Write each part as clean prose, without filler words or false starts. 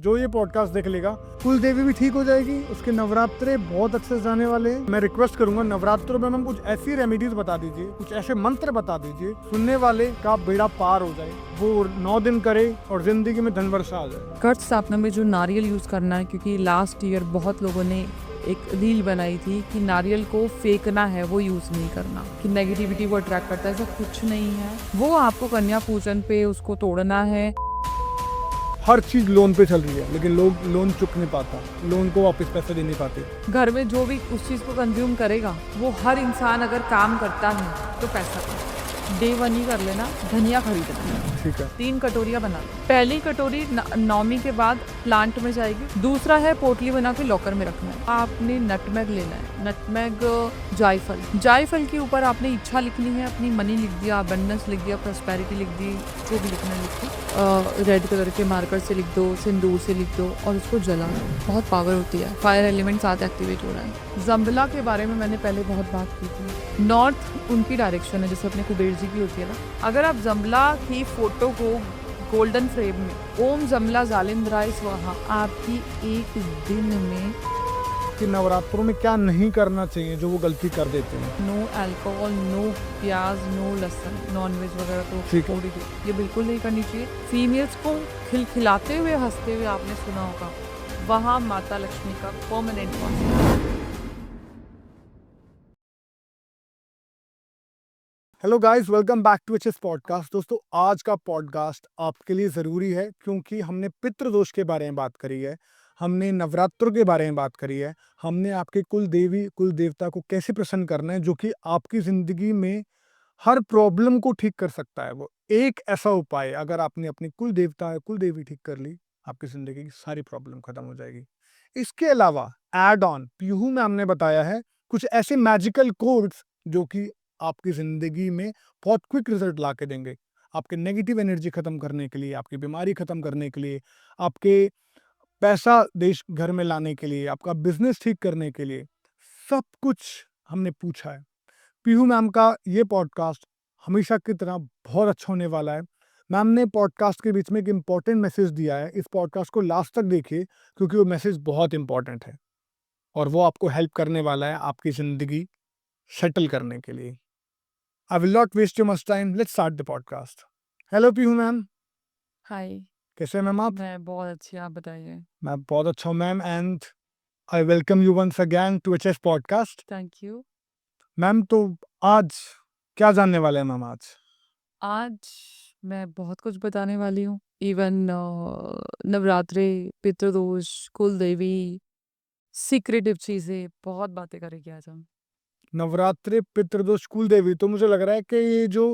जो ये पॉडकास्ट देख लेगा, कुल देवी भी ठीक हो जाएगी, उसके नवरात्रे बहुत अच्छे से जाने वाले हैं। मैं रिक्वेस्ट करूंगा नवरात्रों में हम कुछ ऐसी रेमेडीज बता दीजिए, कुछ ऐसे मंत्र बता दीजिए, सुनने वाले का बेड़ा पार हो जाए, वो 9 दिन करे और जिंदगी में धन वर्षा आ जाए। कर्ज स्थापना में जो नारियल यूज़ करना है, क्योंकि लास्ट ईयर बहुत लोगों ने एक रील बनाई थी कि नारियल को फेंकना है, वो यूज़ नहीं करना, कि नेगेटिविटी वो अट्रैक्ट करता है। ऐसा कुछ नहीं है, वो आपको कन्या पूजन पे उसको तोड़ना है। हर चीज लोन पे चल रही है, लेकिन लोग लोन चुक नहीं पाता, लोन को वापस पैसे दे नहीं पाते। घर में जो भी उस चीज़ को कंज्यूम करेगा, वो हर इंसान अगर काम करता है तो पैसा कमाता है। डे 1 ही कर लेना, धनिया खरीदना है, ठीक है, 3 कटोरियाँ बना लो। पहली कटोरी नौमी के बाद प्लांट में जाएगी। दूसरा है पोटली बना के लॉकर में रखना है। आपने नटमेग लेना है, नटमेग, जायफल। जायफल के ऊपर आपने इच्छा लिखनी है अपनी, मनी लिख दिया, अबंडेंस लिख दिया, प्रॉस्पेरिटी लिख दी, जो भी लिखना है लिख दो। रेड कलर के मार्कर से लिख दो, सिंदूर से लिख दो और उसको जला दो। बहुत पावर होती है, फायर एलिमेंट साथ एक्टिवेट हो रहा है। जम्बला के बारे में मैंने पहले बहुत बात की थी। नॉर्थ उनकी डायरेक्शन है, जैसे अपने कुबेर जी की होती है ना। अगर आप जम्बला की फोटो को गोल्डन फ्रेम में ओम जमला जालिंद्राय स्वाहा, आपकी एक दिन में कि नवरात्रों में क्या नहीं करना चाहिए जो वो गलती कर देते हैं। नो अल्कोहल, नो प्याज, नो लहसुन, नॉन वेज वगैरह तो ठीक है। छोड़ ही दो, ये बिल्कुल नहीं करनी चाहिए। फीमेल्स को खिलखिलाते हुए हंसते हुए आपने सुना होगा, वहाँ माता लक्ष्मी का परमानेंट वास है। Hello guys, welcome back to HS podcast. दोस्तों, आज का पॉडकास्ट आपके लिए ज़रूरी है क्योंकि हमने पितृदोष के बारे में बात करी है, हमने नवरात्रों के बारे में बात करी है, हमने आपके कुल देवी कुल देवता को कैसे प्रसन्न करना है जो कि आपकी ज़िंदगी में हर प्रॉब्लम को ठीक कर सकता है। वो एक ऐसा उपाय, अगर आपने अपनी कुल देवता या कुल देवी ठीक कर ली, आपकी ज़िंदगी की सारी प्रॉब्लम खत्म हो जाएगी। इसके अलावा एड ऑन पीहू में हमने बताया है कुछ ऐसे मैजिकल कोड्स जो कि आपकी ज़िंदगी में बहुत क्विक रिजल्ट ला के देंगे, आपके नेगेटिव एनर्जी ख़त्म करने के लिए, आपकी बीमारी ख़त्म करने के लिए, आपके पैसा देश घर में लाने के लिए, आपका बिजनेस ठीक करने के लिए, सब कुछ हमने पूछा है। पीहू मैम का ये पॉडकास्ट हमेशा की तरह बहुत अच्छा होने वाला है। मैम ने पॉडकास्ट के बीच में एक इम्पॉर्टेंट मैसेज दिया है, इस पॉडकास्ट को लास्ट तक देखिए क्योंकि वो मैसेज बहुत इंपॉर्टेंट है और वो आपको हेल्प करने वाला है आपकी ज़िंदगी सेटल करने के लिए। I will not waste too much time. Let's start the podcast. Hello Peehu ma'am, hi, कैसे हैं मैम आप? मैं बहुत अच्छी, आप बताइए। मैं बहुत अच्छा हूँ ma'am, and I welcome you once again to HS podcast. Thank you. Ma'am, तो आज क्या जानने वाले हैं मैम आज? आज मैं बहुत कुछ बताने वाली हूँ। इवन नवरात्रे, पितृदोष, कुल देवी, सीक्रेटिव चीजें, बहुत बातें करेंगे आज हम। नवरात्रि, पितृदोष, कुल देवी, तो मुझे लग रहा है कि ये जो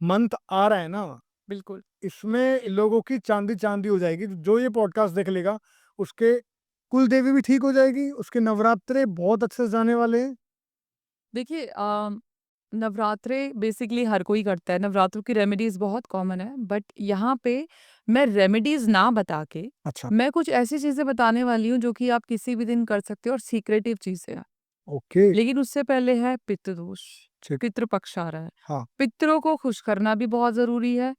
मंथ आ रहा है ना, बिल्कुल। इसमें लोगों की चांदी चांदी हो जाएगी। जो ये पॉडकास्ट देख लेगा, उसके कुल देवी भी ठीक हो जाएगी, उसके नवरात्रे बहुत अच्छे से जाने वाले हैं। देखिए, नवरात्रे बेसिकली हर कोई करता है। नवरात्रों की रेमेडीज बहुत कॉमन है, बट यहाँ पे मैं रेमेडीज ना बता के अच्छा, मैं कुछ ऐसी चीजें बताने वाली हूँ जो कि आप किसी भी दिन कर सकते हो, और सीक्रेटिव चीजें हैं। ओके, लेकिन उससे पहले है पितृदोष। ठीक, पितृपक्ष आ रहा है। हाँ, पितरों को खुश करना भी बहुत ज़रूरी है।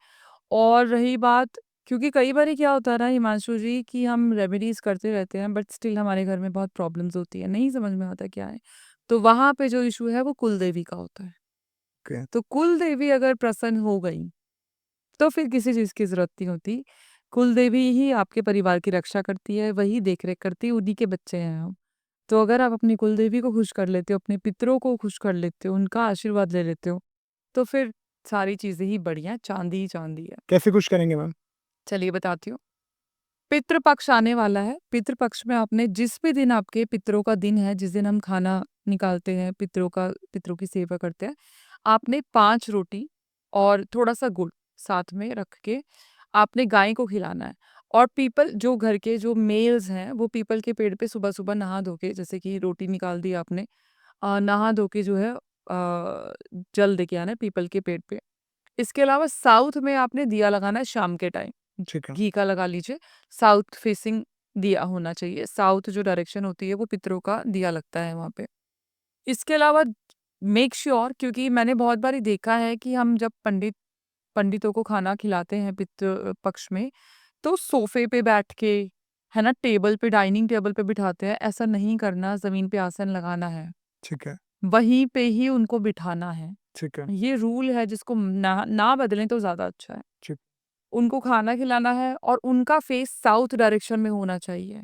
और रही बात, क्योंकि कई बारी क्या होता है ना हिमांशु जी, कि हम रेमेडीज़ करते रहते हैं बट स्टिल हमारे घर में बहुत प्रॉब्लम्स होती है, नहीं समझ में आता क्या है। तो वहाँ पे जो इश्यू है वो कुल देवी का होता है। ओके, तो कुल देवी अगर प्रसन्न हो गई, तो फिर किसी चीज़ की ज़रूरत नहीं होती। कुल देवी ही आपके परिवार की रक्षा करती है, वही देख-रेख करती है, उन्हीं के बच्चे हैं हम। तो अगर आप अपनी कुल देवी को खुश कर लेते हो, अपने पितरों को खुश कर लेते हो, उनका आशीर्वाद ले लेते हो, तो फिर सारी चीज़ें ही बढ़िया, चाँदी ही चाँदी है। कैसे खुश करेंगे मैम? चलिए बताती हूँ। पितृपक्ष आने वाला है। पितृपक्ष में आपने जिस भी दिन आपके पितरों का दिन है, जिस दिन हम खाना निकालते हैं, पितरों की सेवा करते हैं, आपने 5 रोटी और थोड़ा-सा गुड़ साथ में रख के आपने गाय को खिलाना है। और पीपल, जो घर के जो मेल्स हैं, वो पीपल के पेड़ पे सुबह-सुबह नहा धो के, जैसे कि रोटी निकाल दी आपने, नहा धो के जो है जल दे के आना है पीपल के पेड़ पे। इसके अलावा साउथ में आपने दिया लगाना है शाम के टाइम। ठीक है, घी का लगा लीजिए। साउथ फेसिंग दिया होना चाहिए। साउथ जो डायरेक्शन होती है वो पितरों का दिया लगता है वहाँ पे। इसके अलावा मेक श्योर, क्योंकि मैंने बहुत बारी देखा है कि हम जब पंडितों को खाना खिलाते हैं पितृ पक्ष में, तो सोफे पे बैठ के है ना, टेबल पे, डाइनिंग टेबल पे बिठाते हैं, ऐसा नहीं करना, ज़मीन पे आसन लगाना है, ठीक है, वहीं पे ही उनको बिठाना है। ठीक है, ये रूल है जिसको ना बदलें तो ज़्यादा अच्छा है। ठीक, उनको खाना खिलाना है और उनका फेस साउथ डायरेक्शन में होना चाहिए।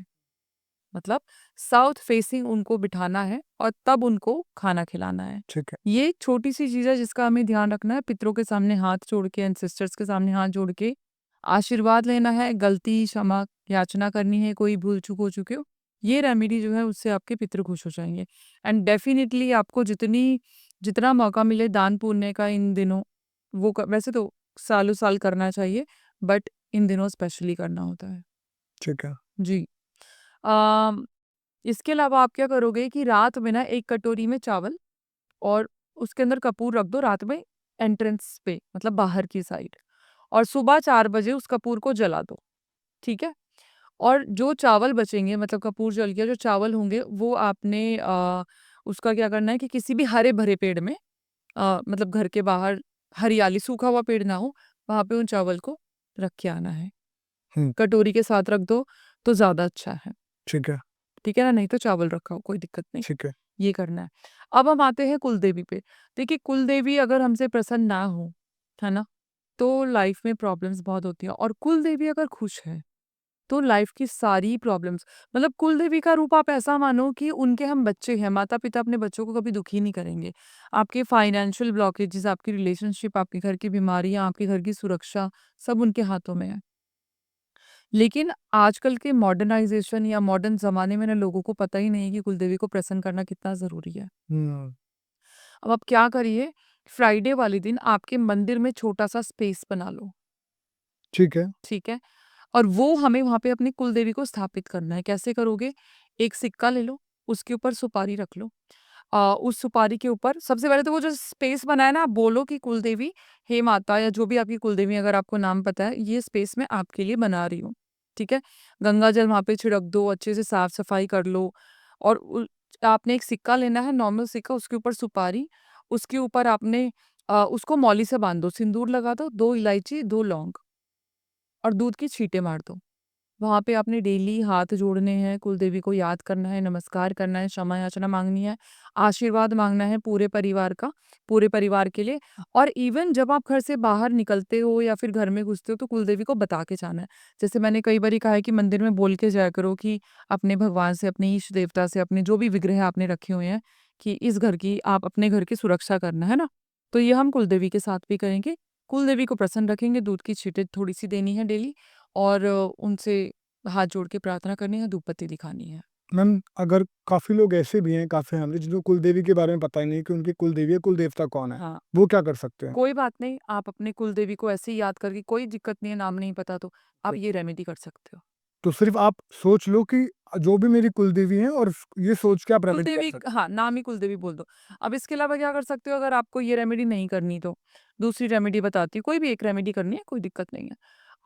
मतलब साउथ फेसिंग उनको बिठाना है और तब उनको खाना खिलाना है। ठीक है, ये एक छोटी-सी चीज़ है जिसका हमें ध्यान रखना है। पितरों के सामने हाथ जोड़ के, एंसेस्टर्स के सामने हाथ जोड़ के आशीर्वाद लेना है, गलती, क्षमा याचना करनी है, कोई भूल-चूक हो चुकी हो। ये रेमेडी जो है उससे आपके पितृ खुश हो जाएँगे। एंड डेफ़िनिटली आपको जितना मौका मिले दान पुण्य का इन दिनों, वो वैसे तो सालों-साल करना चाहिए, बट इन दिनों स्पेशली करना होता है। ठीक है, जी। अम, इसके अलावा आप क्या करोगे कि रात में ना 1 कटोरी में चावल और उसके अंदर कपूर रख दो रात में, एंट्रेंस पे, मतलब बाहर की साइड, और सुबह 4 बजे उस कपूर को जला दो, ठीक है? और जो चावल बचेंगे, मतलब कपूर जल गया, जो चावल होंगे वो आपने उसका क्या करना है कि किसी भी हरे-भरे पेड़ में, मतलब घर के बाहर हरियाली, सूखा हुआ पेड़ ना हो, वहाँ पे उन चावल को रख के आना है। हुँ, कटोरी के साथ रख दो तो ज़्यादा अच्छा है। ठीक है, ठीक है ना? नहीं तो चावल रखा हो, कोई दिक्कत नहीं। ठीक है, ये करना है। अब हम आते हैं कुलदेवी पे। देखिए, कुलदेवी अगर हमसे प्रसन्न ना हो, है ना? तो लाइफ में प्रॉब्लम्स बहुत होती हैं, और कुलदेवी अगर खुश है, तो लाइफ की सारी प्रॉब्लम्स, मतलब कुलदेवी का रूप आप ऐसा मानो कि उनके हम बच्चे हैं। माता-पिता अपने बच्चों को कभी दुखी नहीं करेंगे। आपके फाइनेंशियल ब्लॉकेजेस, आपकी रिलेशनशिप, आपके घर की बीमारियाँ, आपके घर की सुरक्षा, सब उनके हाथों में है। लेकिन आजकल के मॉडर्नाइज़ेशन या मॉडर्न ज़माने में ना लोगों को पता ही नहीं है कि कुलदेवी को प्रसन्न करना कितना ज़रूरी है। हुँ, अब आप क्या करिए, फ्राइडे वाले दिन आपके मंदिर में छोटा-सा स्पेस बना लो, ठीक है, ठीक है? और वो हमें वहाँ पे अपनी कुलदेवी को स्थापित करना है। कैसे करोगे? एक सिक्का ले लो, उसके ऊपर सुपारी रख लो। उस सुपारी के ऊपर सबसे पहले तो वो जो स्पेस बना है ना, आप बोलो कि कुलदेवी, हे माता, या जो भी आपकी कुलदेवी, अगर आपको नाम पता है, ये स्पेस मैं आपके लिए बना रही हूँ, ठीक है? गंगा जल वहाँ पे छिड़क दो, अच्छे से साफ-सफाई कर लो, और आपने एक सिक्का लेना है, नॉर्मल सिक्का, उसके ऊपर सुपारी, उसके ऊपर आपने उसको मौली से बाँध दो, सिंदूर लगा दो, 2 इलायची, 2 लौंग, और दूध की छींटे मार दो। वहाँ पे आपने डेली हाथ जोड़ने हैं, कुलदेवी को याद करना है, नमस्कार करना है, क्षमा याचना माँगनी है, आशीर्वाद माँगना है पूरे परिवार का, पूरे परिवार के लिए। और इवन जब आप घर से बाहर निकलते हो या फिर घर में घुसते हो, तो कुलदेवी को बता के जाना है। जैसे मैंने कई बारी कहा है कि मंदिर में बोल के जाया करो कि अपने भगवान से, अपने इष्ट देवता से, अपने जो भी विग्रह आपने रखे हुए हैं, कि इस घर की, आप अपने घर की सुरक्षा करना, है ना? तो ये हम कुलदेवी के साथ भी करेंगे। कुलदेवी को प्रसन्न रखेंगे, दूध की छींटे थोड़ी-सी देनी है डेली, और उनसे हाथ जोड़ के प्रार्थना करनी है, धूप बत्ती दिखानी है। मैम अगर काफ़ी लोग ऐसे भी हैं, काफ़ी फैमिली जिनको कुलदेवी के बारे में पता ही नहीं कि उनकी कुलदेवी या कुलदेवता कौन है, हाँ, वो क्या कर सकते हैं? कोई बात नहीं, आप अपने कुलदेवी को ऐसे ही याद करके, कोई दिक्कत नहीं है, नाम नहीं पता तो आप ये रेमेडी कर सकते हो। तो सिर्फ़ आप सोच लो कि जो भी मेरी कुलदेवी हैं और ये सोच के आप रेमेडी कर कुलदेवी, सकते हाँ, नाम ही कुलदेवी बोल दो। अब इसके अलावा क्या कर सकते हो, अगर आपको ये रेमेडी नहीं करनी तो? दूसरी रेमेडी बताती हूँ, कोई भी एक रेमेडी करनी है, कोई दिक्कत नहीं है।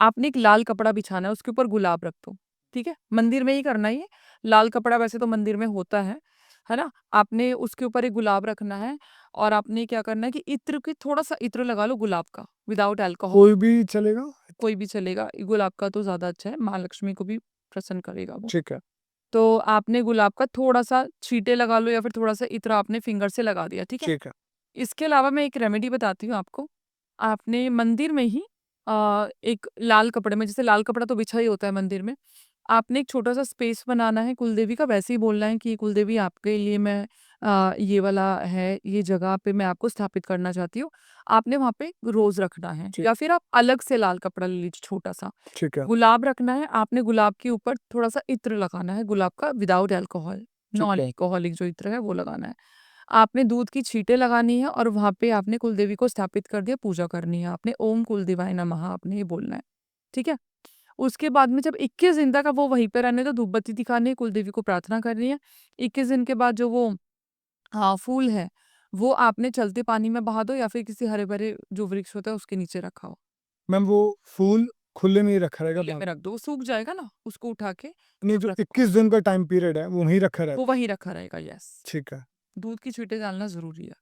आपने एक लाल कपड़ा बिछाना है, उसके ऊपर गुलाब रख दो, ठीक है? मंदिर में ही करना है ये, लाल कपड़ा वैसे तो मंदिर में होता है ना? आपने उसके ऊपर एक गुलाब रखना है, और आपने क्या करना है कि इत्र की, थोड़ा-सा इत्र लगा लो गुलाब का, विदाउट अल्कोहल, कोई भी चलेगा? कोई भी चलेगा, गुलाब का तो ज़्यादा अच्छा है, माँ लक्ष्मी को भी प्रसन्न करेगा वो। ठीक है, तो आपने गुलाब का थोड़ा-सा छींटे लगा लो, या फिर थोड़ा-सा इत्र आपने फिंगर से लगा दिया, ठीक है? ठीक है, इसके अलावा मैं एक रेमेडी बताती हूँ आपको। आपने मंदिर में ही एक लाल कपड़े में, जैसे लाल कपड़ा तो बिछा ही होता है मंदिर में, आपने एक छोटा-सा स्पेस बनाना है कुलदेवी का, वैसे ही बोलना है कि कुलदेवी, आपके लिए मैं ये वाला है, ये जगह पे मैं आपको स्थापित करना चाहती हूँ। आपने वहाँ पे रोज़ रखना है, ठीक या फिर आप अलग से लाल कपड़ा ले लीजिए छोटा-सा। ठीक है, गुलाब रखना है, आपने गुलाब के ऊपर थोड़ा-सा इत्र लगाना है गुलाब का, विदाउट अल्कोहल, ठीक नॉन है, अल्कोहलिक जो इत्र है वो लगाना है। आपने दूध की छींटे लगानी है, और वहाँ पे आपने कुलदेवी को स्थापित कर दिया, पूजा करनी है आपने, ओम कुलदेवाय नमः आपने ये बोलना है, ठीक है? उसके बाद में जब 21 दिन तक, अब वो वहीं पे रहने दो, धूप बत्ती दिखानी है, कुलदेवी को प्रार्थना करनी है। 21 दिन के बाद जो वो, हाँ, फूल है, वो आपने चलते पानी में बहा दो, या फिर किसी हरे-भरे जो वृक्ष होता है उसके नीचे रखा हो। मैम वो फूल खुले में ही रखा रहेगा खुले में रख दो, वो सूख जाएगा ना, उसको उठा के नहीं, तब जो रखो। 21 दिन का टाइम पीरियड है, वो वहीं रखा वो रहता है। वहीं रखा रहेगा, यस। ठीक है। दूध की छींटे डालना ज़रूरी है।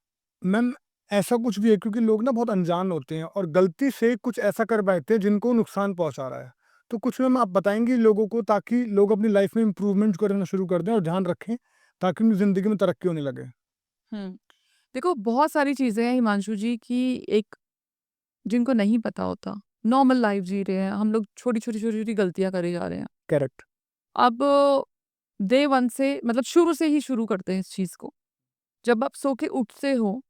मैम ऐसा कुछ भी है क्योंकि लोग ना बहुत अनजान होते हैं और गलती से कुछ ऐसा कर बैठते हैं जिनको नुकसान पहुँचा रहा है। तो कुछ मैम आप बताएंगी लोगों को ताकि लोग अपनी लाइफ में इम्प्रूवमेंट करना शुरू कर दें और ध्यान रखें ताकि उनकी ज़िंदगी में तरक्की होने लगे? हम्म देखो, बहुत सारी चीजें हैं हिमांशु जी की, एक जिनको नहीं पता होता। नॉर्मल लाइफ जी रहे हैं हम लोग, छोटी छोटी छोटी छोटी गलतियां करे जा रहे हैं। करेक्ट। अब डे वन से, मतलब शुरू से ही शुरू करते हैं इस चीज को। जब आप सो के उठते हो,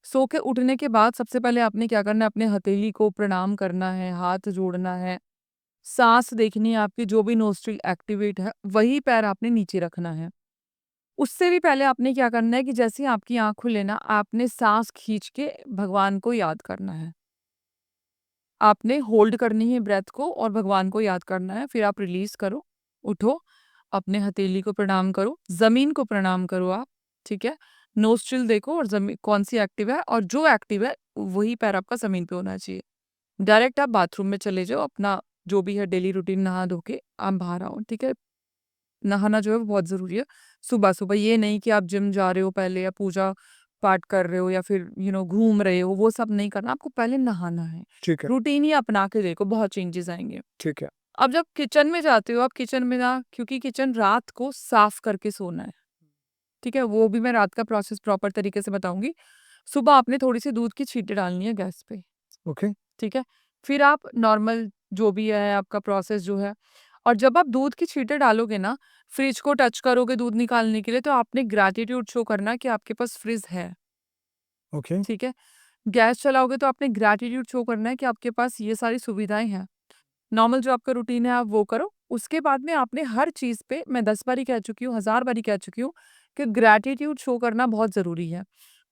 सो के उठने के बाद सबसे पहले आपने क्या करना है, अपने हथेली को प्रणाम करना है, हाथ जोड़ना है, सांस देखनी है आपकी, जो भी नोस्ट्रिल एक्टिवेट है वही पैर आपने नीचे रखना है। उससे भी पहले आपने क्या करना है कि जैसे ही आपकी आंख खुले ना, आपने सांस खींच के भगवान को याद करना है। आपने होल्ड करनी है ब्रेथ को और भगवान को याद करना है, फिर आप रिलीज करो, उठो, अपने हथेली को प्रणाम करो, जमीन को प्रणाम करो आप, ठीक है। नोस्ट्रिल देखो और जमीन कौन सी एक्टिव है, और जो एक्टिव है वही पैर आपका जमीन पे होना चाहिए। डायरेक्ट आप बाथरूम में चले जाओ, अपना जो भी है डेली रूटीन नहा धो के आप बाहर आओ, ठीक है। नहाना जो है वो बहुत जरूरी है सुबह सुबह। ये नहीं कि आप जिम जा रहे हो पहले, या पूजा पाठ कर रहे हो, या फिर घूम रहे हो, वो सब नहीं करना, आपको पहले नहाना है। ठीक है। रूटीन ही अपना के देखो, बहुत चेंजेस आएंगे। ठीक है। अब जब किचन में जाते हो, आप किचन में ना, क्योंकि किचन रात को साफ करके सोना है, ठीक है। वो भी मैं रात का प्रोसेस प्रॉपर तरीके से बताऊंगी। सुबह आपने थोड़ी सी दूध की छींटे डालनी है गैस पे, ओके। ठीक है। फिर आप नॉर्मल जो भी है आपका प्रोसेस जो है, और जब आप दूध की छींटे डालोगे ना, फ्रिज को टच करोगे दूध निकालने के लिए, तो आपने ग्रैटिट्यूड शो करना है कि आपके पास फ्रिज है, ओके। ठीक है। गैस चलाओगे तो आपने ग्रैटिट्यूड शो करना है कि आपके पास ये सारी सुविधाएं हैं। नॉर्मल जो आपका रूटीन है आप वो करो। उसके बाद में आपने हर चीज पे, मैं 10 बारी कह चुकी हूँ, 1000 बारी कह चुकी हूँ कि ग्रैटिट्यूड शो करना बहुत जरूरी है।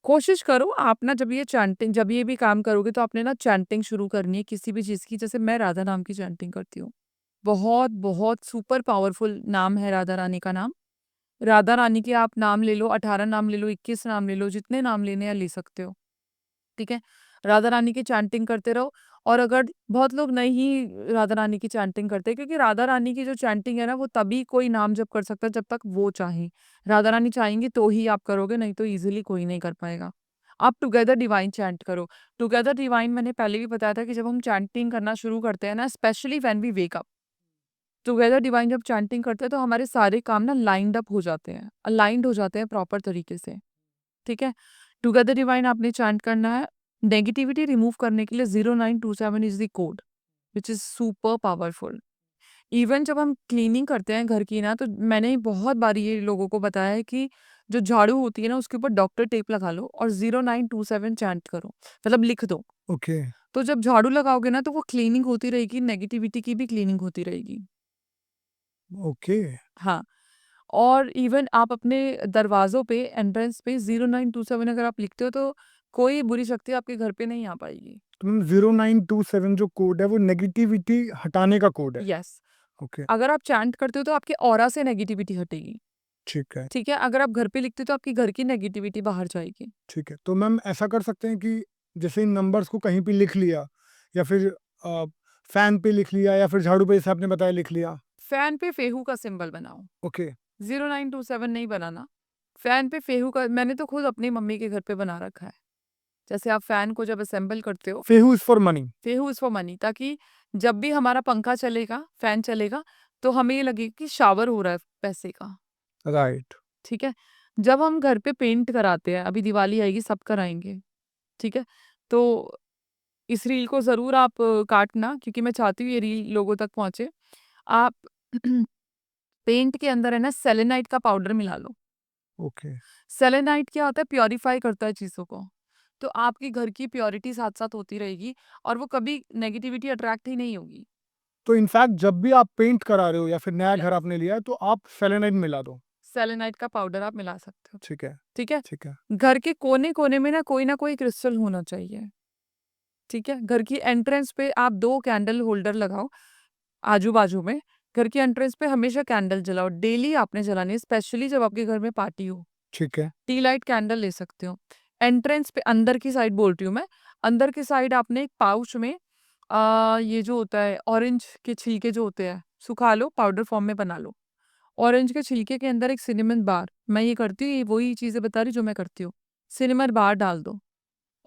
कोशिश करो आप ना, जब ये चैंटिंग, जब ये भी काम करोगे तो आपने ना चैंटिंग शुरू करनी है किसी भी चीज की। जैसे मैं राधा नाम की चैंटिंग करती हूँ, बहुत बहुत सुपर पावरफुल नाम है राधा रानी का नाम। राधा रानी के आप नाम ले लो, 18 नाम ले लो, 21 नाम ले लो, जितने नाम लेने हैं ले सकते हो, ठीक है। राधा रानी की चैंटिंग करते रहो। और अगर बहुत लोग नहीं राधा रानी की चैंटिंग करते, क्योंकि राधा रानी की जो चैंटिंग है ना, वो तभी कोई नाम जप कर सकता है जब तक वो चाहे। राधा रानी चाहेंगी तो ही आप करोगे, नहीं तो इजीली कोई नहीं कर पाएगा। आप टुगेदर डिवाइन चैंट करो। टुगेदर डिवाइन मैंने पहले भी बताया था कि जब हम चैंटिंग करना शुरू करते हैं ना, specially when we wake up, together divine जब चैंटिंग करते हैं तो हमारे सारे काम ना लाइंड अप हो जाते हैं, अलाइंड हो जाते हैं प्रॉपर तरीके से, ठीक है। टुगेदर डिवाइन आपने चैंट करना है। नेगेटिविटी रिमूव करने के लिए 0927 is the code, which is super powerful. Even जब हम क्लीनिंग करते हैं घर की ना, तो मैंने बहुत बार ये लोगों को बताया है कि जो झाड़ू होती है ना, उसके ऊपर डॉक्टर टेप लगा लो और 0927 चैंट करो, मतलब लिख दो। ओके। तो जब झाड़ू लगाओगे ना, तो वो क्लीनिंग होती रहेगी, नेगेटिविटी की भी क्लीनिंग होती रहेगी। ओके। हाँ। और इवन आप अपने दरवाजों पे, एंट्रेंस पे 0927 अगर आप लिखते हो, तो कोई बुरी शक्ति आपके घर पे नहीं आ पाएगी। तो मैम 0927 जो कोड है वो नेगेटिविटी हटाने का कोड है? यस। ओके। अगर आप चैंट करते हो तो आपके ऑरा से नेगेटिविटी हटेगी, ठीक है। ठीक है। अगर आप घर पे लिखते हो तो आपकी घर की नेगेटिविटी बाहर जाएगी। ठीक है। तो मैम ऐसा कर सकते हैं कि जैसे इन नंबर्स को कहीं पे लिख लिया या फिर फैन पे लिख लिया या फिर झाड़ू पे जैसे आपने बताया लिख लिया? फैन पे फेहू का सिंबल बनाओ, ओके। 0927 नहीं बनाना। फैन पे फेहू का मैंने तो खुद अपनी मम्मी के घर पे बना रखा है। जैसे आप फैन को जब असेंबल करते हो, Fehu is for money. Fehu is for money, ताकि जब भी हमारा पंखा चलेगा, फैन चलेगा, तो हमें ये लगे कि शावर हो रहा है पैसे का, राइट। ठीक है। जब हम घर पे पेंट कराते हैं, अभी दिवाली आएगी, सब कराएंगे, ठीक है। तो इस रील को जरूर आप काटना, क्योंकि मैं चाहती हूँ ये रील लोगों तक पहुंचे। आप पेंट के अंदर है ना, सेलेनाइट का पाउडर मिला लो। ओके। सेलेनाइट क्या होता है, प्योरीफाई करता है चीजों को। तो आपकी घर की प्योरिटी साथ साथ होती रहेगी, और वो कभी नेगेटिविटी अट्रैक्ट ही नहीं होगी। तो इनफैक्ट जब भी आप पेंट करा रहे हो या फिर नया घर यस, आपने लिया है तो आप सेलेनाइड मिला दो। सेलेनाइट का पाउडर आप मिला सकते हो, ठीक है। ठीक है। ठीक है। घर के कोने कोने में ना कोई क्रिस्टल होना चाहिए, ठीक है। घर की एंट्रेंस पे आप 2 कैंडल होल्डर लगाओ आजू बाजू में। घर की एंट्रेंस पे हमेशा कैंडल जलाओ, डेली आपने जलानी है, स्पेशली जब आपके घर में पार्टी हो। ठीक है। टी लाइट कैंडल ले सकते हो। एंट्रेंस पे अंदर की साइड बोल रही हूँ मैं, अंदर की साइड आपने एक पाउच में ये जो होता है ऑरेंज के छिलके जो होते हैं, सुखा लो, पाउडर फॉर्म में बना लो। ऑरेंज के छिलके के अंदर एक सिनेमन बार, मैं ये करती हूँ, ये वही चीजें बता रही जो मैं करती हूँ। सिनेमन बार डाल दो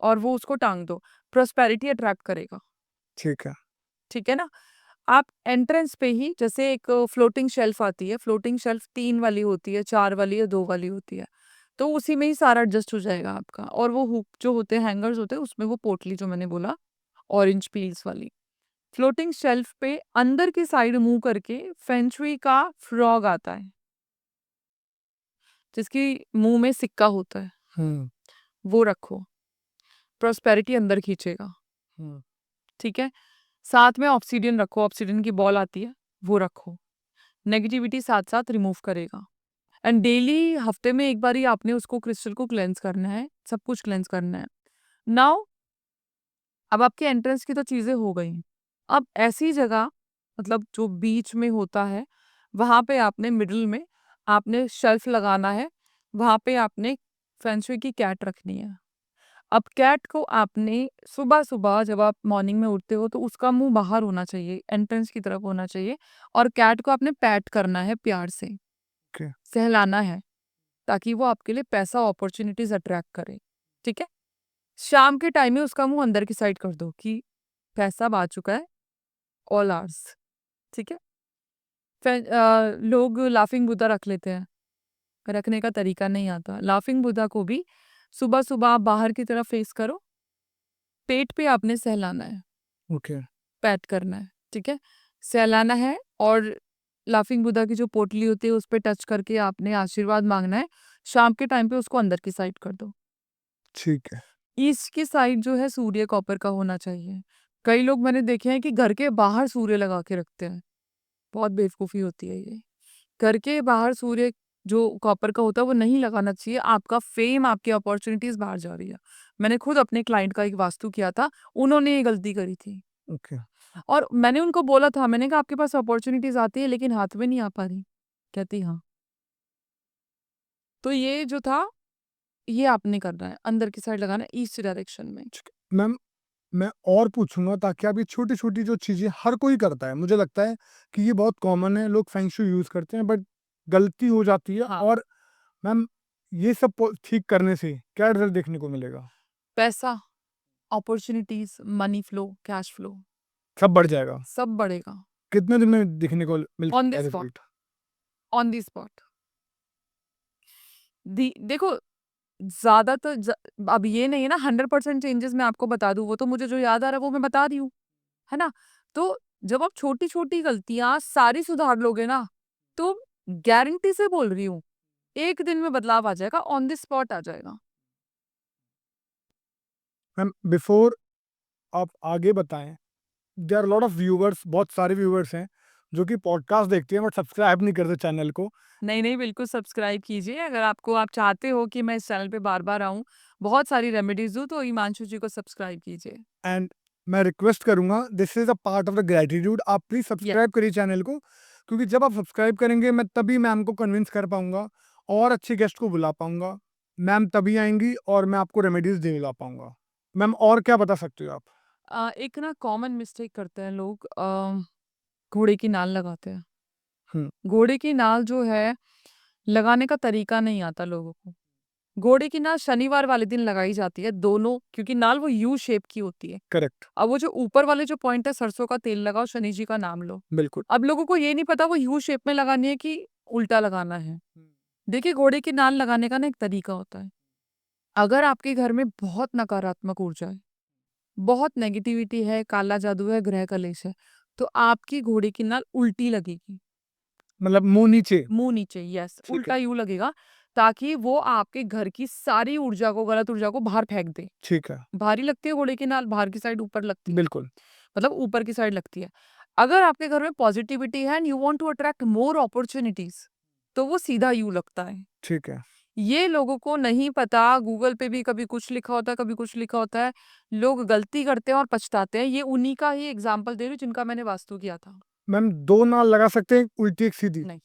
और वो उसको टांग दो, प्रोस्पेरिटी अट्रैक्ट करेगा, ठीक है। ठीक है ना। आप एंट्रेंस पे ही जैसे एक फ्लोटिंग शेल्फ आती है, फ्लोटिंग शेल्फ 3 वाली होती है, 4 वाली या 2 वाली होती है, तो उसी में ही सारा एडजस्ट हो जाएगा आपका। और वो हुक जो होते हैं, हैंगर्स होते हैं, उसमें वो पोटली जो मैंने बोला ऑरेंज पील्स वाली। फ्लोटिंग शेल्फ पे अंदर की साइड मुँह करके फेंग शुई का फ्रॉग आता है, जिसकी मुँह में सिक्का होता है, हम्म वो रखो, प्रॉस्पेरिटी अंदर खींचेगा, हम्म ठीक है? साथ में ऑब्सीडियन रखो, ऑब्सीडियन की बॉल आती है, वो रखो। नेगेटिविटी साथ-साथ रिमूव करेगा। एंड डेली हफ्ते में एक बार ही आपने उसको क्रिस्टल को क्लेंस करना है, सब कुछ क्लेंस करना है। नाउ अब आपके एंट्रेंस की तो चीज़ें हो गई। अब ऐसी जगह मतलब जो बीच में होता है, वहाँ पे आपने मिडल में आपने शेल्फ लगाना है, वहाँ पे आपने फेंग शुई की कैट रखनी है। अब कैट को आपने सुबह-सुबह जब आप मॉर्निंग में उठते हो तो उसका मुँह बाहर होना चाहिए, एंट्रेंस की तरफ होना चाहिए और कैट को आपने पैट करना है प्यार से, ओके सहलाना है, ताकि वो आपके लिए पैसा अपॉर्च्युनिटीज़ अट्रैक्ट करे, ठीक है? शाम के टाइम में उसका मुँह अंदर की साइड कर दो कि पैसा आ चुका है, ऑल आवर्स, ठीक है? लोग लाफिंग बुद्धा रख लेते हैं, रखने का तरीका नहीं आता। लाफिंग बुद्धा को भी सुबह-सुबह आप बाहर की तरफ फेस करो, पेट पे आपने सहलाना है, ओके पैट करना है, ठीक है? सहलाना है और लाफिंग बुद्धा की जो पोटली होती है उस पे टच करके आपने आशीर्वाद मांगना है। शाम के टाइम पे उसको अंदर की साइड कर दो। ठीक है ईस्ट की साइड जो है सूर्य कॉपर का होना चाहिए। कई लोग मैंने देखे हैं कि घर के बाहर सूर्य लगा के रखते हैं, बहुत बेवकूफ़ी होती है ये। घर के बाहर सूर्य जो कॉपर का होता है वो नहीं लगाना चाहिए, आपका फेम, आपकी अपॉर्च्युनिटीज़ बाहर जा रही है। मैंने खुद अपने क्लाइंट का एक वास्तु किया था, उन्होंने ये गलती करी थी ओके और मैंने उनको बोला था, मैंने कहा आपके पास अपॉर्च्युनिटीज़ आती है लेकिन हाथ में नहीं आ पा रही। कहती हाँ। तो ये जो था, ये आपने करना है, अंदर की साइड लगाना है ईस्ट डायरेक्शन में। मैम मैं और पूछूंगा ताकि आप ये छोटी छोटी जो चीजें हर कोई करता है, मुझे लगता है कि ये बहुत कॉमन है, लोग फेंग शुई यूज करते हैं बट गलती हो जाती है। हाँ। और मैम ये सब ठीक करने से क्या रिजल्ट देखने को मिलेगा? पैसा, opportunities, money flow, cash flow सब बढ़ जाएगा? सब बढ़ेगा कितने दिन में दिखने को मिल ऑन द सकता है spot, result? On the spot. देखो ज़्यादातर अब ये नहीं है ना 100% चेंजेस मैं आपको बता दूँ, वो तो मुझे जो याद आ रहा है वो मैं बता रही हूँ, है ना? तो जब आप छोटी-छोटी गलतियाँ सारी सुधार लोगे ना, तो गारंटी से बोल रही हूँ, 1 दिन में बदलाव आ जाएगा, ऑन द स्पॉट आ जाएगा। मैम बिफोर आप आगे बताएं, there are lot of viewers, बहुत सारे व्यूअर्स हैं जो कि पॉडकास्ट देखते हैं बट सब्सक्राइब नहीं करते चैनल को। नहीं, नहीं, बिल्कुल सब्सक्राइब कीजिए अगर आप चाहते हो कि मैं इस चैनल पे बार-बार आऊँ, बहुत सारी रेमेडीज़ दूँ, तो हिमांशु जी को सब्सक्राइब कीजिए। एंड मैं रिक्वेस्ट करूंगा, this is a part of the gratitude, आप प्लीज ये सब्सक्राइब करिए चैनल को, क्योंकि जब आप सब्सक्राइब करेंगे मैं तभी मैम को कन्विंस कर पाऊंगा और अच्छे गेस्ट को बुला पाऊंगा। मैम तभी आएंगी और मैं आपको रेमेडीज दिला पाऊंगा। मैम और क्या बता सकते हो आप? एक ना कॉमन मिस्टेक करते हैं लोग, घोड़े की नाल लगाते हैं। हम्म घोड़े की नाल जो है, लगाने का तरीका नहीं आता लोगों को। घोड़े की नाल शनिवार वाले दिन लगाई जाती है, दोनों, क्योंकि नाल वो यू शेप की होती है। करेक्ट अब वो जो ऊपर वाले जो पॉइंट है, सरसों का तेल लगाओ, शनि जी का नाम लो। बिल्कुल। अब लोगों को ये नहीं पता वो यू शेप में लगानी है कि उल्टा लगाना है। देखिए, घोड़े की नाल लगाने का ना एक तरीका होता है। अगर आपके घर में बहुत नकारात्मक ऊर्जा है, बहुत नेगेटिविटी है, काला जादू है, ग्रह कलेश है, तो आपकी घोड़े की नाल उल्टी लगेगी। मतलब मुंह नीचे? मुँह नीचे, यस, ठीक है उल्टा यूँ लगेगा, ताकि वो आपके घर की सारी ऊर्जा को, गलत ऊर्जा को बाहर फेंक दे। ठीक है बाहरी लगती है घोड़े की नाल, बाहर की साइड ऊपर लगती है, बिल्कुल। मतलब ऊपर की साइड लगती है। अगर आपके घर में पॉजिटिविटी है and you want to attract more opportunities, तो वो सीधा यूँ लगता है। ठीक है ये लोगों को नहीं पता, गूगल पे भी कभी कुछ लिखा होता है, कभी कुछ लिखा होता है। लोग गलती करते हैं और पछताते हैं। ये उन्हीं का ही एग्ज़ाम्पल दे रही हूँ जिनका मैंने वास्तु किया था। मैम दो नाल लगा सकते हैं, उल्टी एक सीधी? नहीं,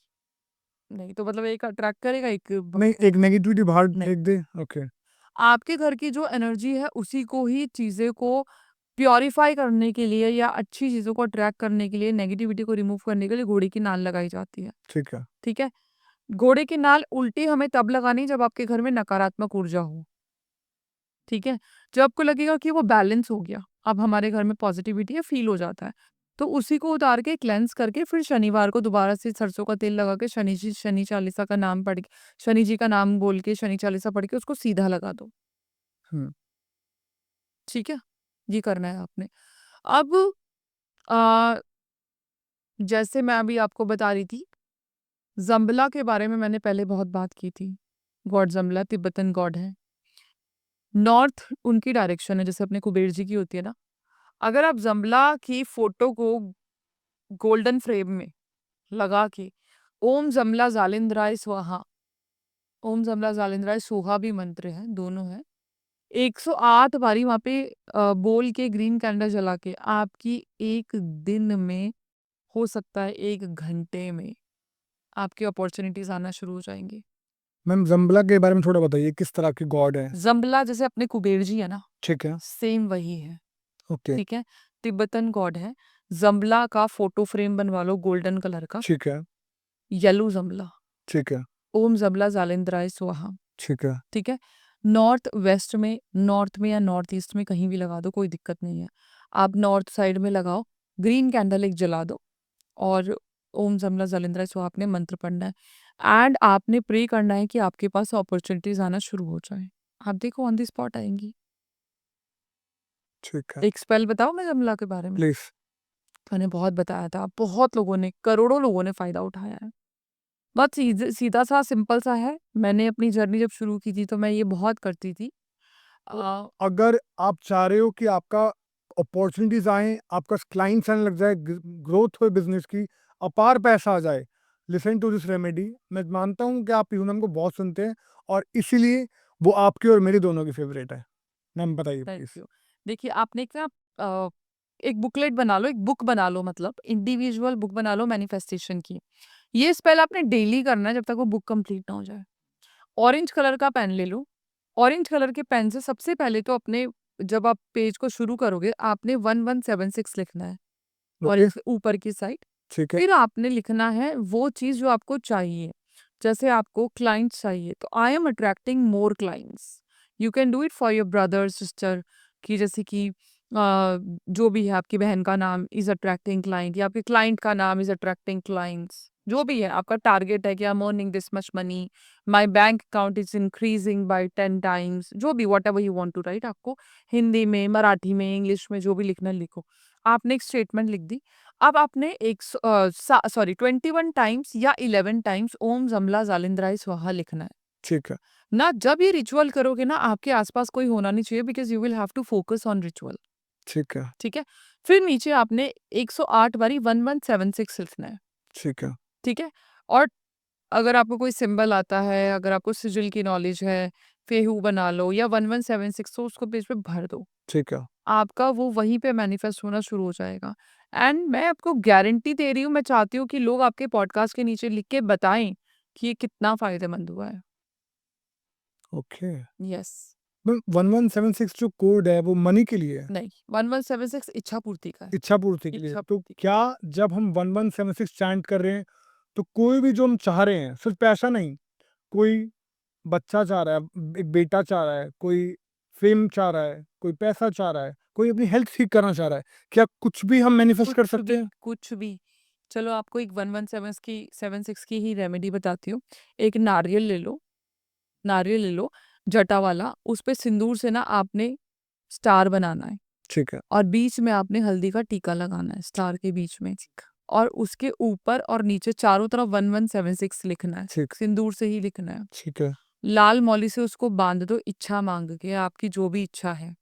नहीं तो मतलब एक अट्रैक्ट करेगा, एक नहीं, एक नेगेटिविटी बाहर नहीं। फेंक दे। ओके आपके घर की जो एनर्जी है उसी को ही, चीज़ें को प्यूरिफाई करने के लिए या अच्छी चीज़ों को अट्रैक्ट करने के लिए, नेगेटिविटी को रिमूव करने के लिए घोड़े की नाल लगाई जाती है, ठीक है ठीक है? घोड़े की नाल उल्टी हमें तब लगानी है जब आपके घर में नकारात्मक ऊर्जा हो, ठीक है? जब आपको लगेगा कि वो बैलेंस हो गया, अब हमारे घर में पॉजिटिविटी है, फ़ील हो जाता है, तो उसी को उतार के क्लेंस करके फिर शनिवार को दोबारा से सरसों का तेल लगा के शनि चालीसा का नाम पढ़ के, शनि जी का नाम बोल के, शनि चालीसा पढ़ के उसको सीधा लगा दो। हम्म, ठीक है, ये करना है आपने। अब आ, जैसे मैं अभी आपको बता रही थी, जम्बला के बारे में मैंने पहले बहुत बात की थी। गॉड जम्बला तिब्बतन गॉड है। नॉर्थ उनकी डायरेक्शन है, जैसे अपने कुबेर जी की होती है ना। अगर आप जम्बला की फोटो को गोल्डन फ्रेम में लगा के ओम जमला जालिंद्राय स्वाहा, ओम जमला जालिंद्राय सोहा भी मंत्र है, दोनों है, 108 बारी वहां पे बोल के ग्रीन कैंडल जला के, आपकी एक दिन में, हो सकता है 1 घंटे में, आपकी अपॉर्चुनिटीज आना शुरू हो जाएंगी। मैम जम्बला के बारे में थोड़ा बताइए, किस तरह की गॉड है? जम्बला जैसे अपने कुबेर जी है ना, ठीक है, सेम वही है। ओके, ठीक है, तिब्बतन गॉड है। जम्बला का फोटो फ्रेम बनवा लो गोल्डन कलर का, ठीक है, येलो जम्बला, ठीक है, ओम जमला जालिंद्राय स्वाहा। ठीक है, ठीक है, नॉर्थ वेस्ट में, नॉर्थ में या नॉर्थ ईस्ट में कहीं भी लगा दो, कोई दिक्कत नहीं है। आप नॉर्थ साइड में लगाओ, ग्रीन कैंडल एक जला दो, और ओम जमला जालिंद्राय स्वाहा आपने मंत्र पढ़ना है। एंड आपने प्रे करना है कि आपके पास अपॉर्चुनिटीज आना शुरू हो जाए। आप देखो ऑन द स्पॉट आएंगी। ठीक है, एक स्पेल बताओ मैं जमला के बारे में। प्लीज। मैंने बहुत बताया था, बहुत लोगों ने, करोड़ों लोगों ने फायदा उठाया है। बहुत सीधा सा सिंपल सा है। मैंने अपनी जर्नी जब शुरू की थी तो मैं ये बहुत करती थी। अगर आप चाह रहे हो कि आपका अपॉर्चुनिटीज आए, आपका क्लाइंट्स आने लग जाए, ग्रोथ हो बिजनेस की, अपार पैसा आ जाए, लिसन टू दिस रेमेडी। मैं मानता हूँ कि आप यूनम को बहुत सुनते हैं और इसीलिए वो आपकी और मेरी दोनों की फेवरेट है। मैम बताइए थैंक प्लीज। यू। देखिए आपने एक ना एक बुकलेट बना लो, एक बुक बना लो, मतलब इंडिविजुअल बुक बना लो मैनिफेस्टेशन की। ये स्पेल आपने डेली करना है जब तक वो बुक कंप्लीट ना हो जाए। ऑरेंज कलर का पेन ले लो। ऑरेंज कलर के पेन से सबसे पहले तो अपने, जब आप पेज को शुरू करोगे आपने 1176 लिखना है ओके, ऑरेंज के ऊपर की साइड। ठीक है, फिर आपने लिखना है वो चीज जो आपको चाहिए। जैसे आपको क्लाइंट्स चाहिए तो I am attracting more clients. You can do it for your brother sister, कि जैसे कि जो भी है, आपकी बहन का नाम इज अट्रैक्टिंग क्लाइंट, या आपके क्लाइंट का नाम इज अट्रैक्टिंग क्लाइंट्स। जो भी है आपका टारगेट है कि I am earning this much money, my bank account is increasing by 10 times, जो भी whatever you want to write. आपको हिंदी में, मराठी में, इंग्लिश में जो भी लिखना है लिखो। आपने एक स्टेटमेंट लिख दी। अब आपने 21 टाइम्स या 11 टाइम्स ओम जमला जालिंद्राय स्वाहा लिखना है ठीक है, ना। जब ये रिचुअल करोगे ना, आपके आसपास कोई होना नहीं चाहिए, because you will have to focus on ritual. ठीक है, ठीक है, फिर नीचे आपने 108 बारी 1176 लिखना है। ठीक है, ठीक है, और अगर आपको कोई सिंबल आता है, अगर आपको सिजिल की नॉलेज है, फेहू बना लो या 1176, तो उसको पेज पे भर दो। ठीक है, आपका वो वहीं पे मैनिफेस्ट होना शुरू हो जाएगा। एंड मैं आपको गारंटी दे रही हूँ, मैं चाहती हूँ कि लोग आपके पॉडकास्ट के नीचे लिख के बताएं कि ये कितना फायदेमंद हुआ है। ओके। यस। मैम 1176 जो कोड है वो मनी के लिए है, नहीं, 1176 इच्छा पूर्ति का है। इच्छा पूर्ति के लिए। इच्छा तो पूर्ति। क्या जब हम 1176 चैंट कर रहे हैं तो कोई भी जो हम चाह रहे हैं, सिर्फ पैसा नहीं, कोई बच्चा चाह रहा है, एक बेटा चाह रहा है, कोई फेम चाह रहा है, कोई पैसा चाह रहा है, कोई अपनी हेल्थ ठीक करना चाह रहा है, क्या कुछ भी हम मैनिफेस्ट कर सकते हैं? कुछ भी। चलो आपको एक 1176 की ही रेमेडी बताती हूँ। एक नारियल ले लो, नारियल ले लो जटा वाला, उस पे सिंदूर से ना आपने स्टार बनाना है, ठीक है, और बीच में आपने हल्दी का टीका लगाना है स्टार के बीच में, और उसके ऊपर और नीचे चारों तरफ 1176 लिखना है, ठीक, सिंदूर से ही लिखना है। ठीक है, लाल मौली से उसको बांध दो, इच्छा मांग के, आपकी जो भी इच्छा है।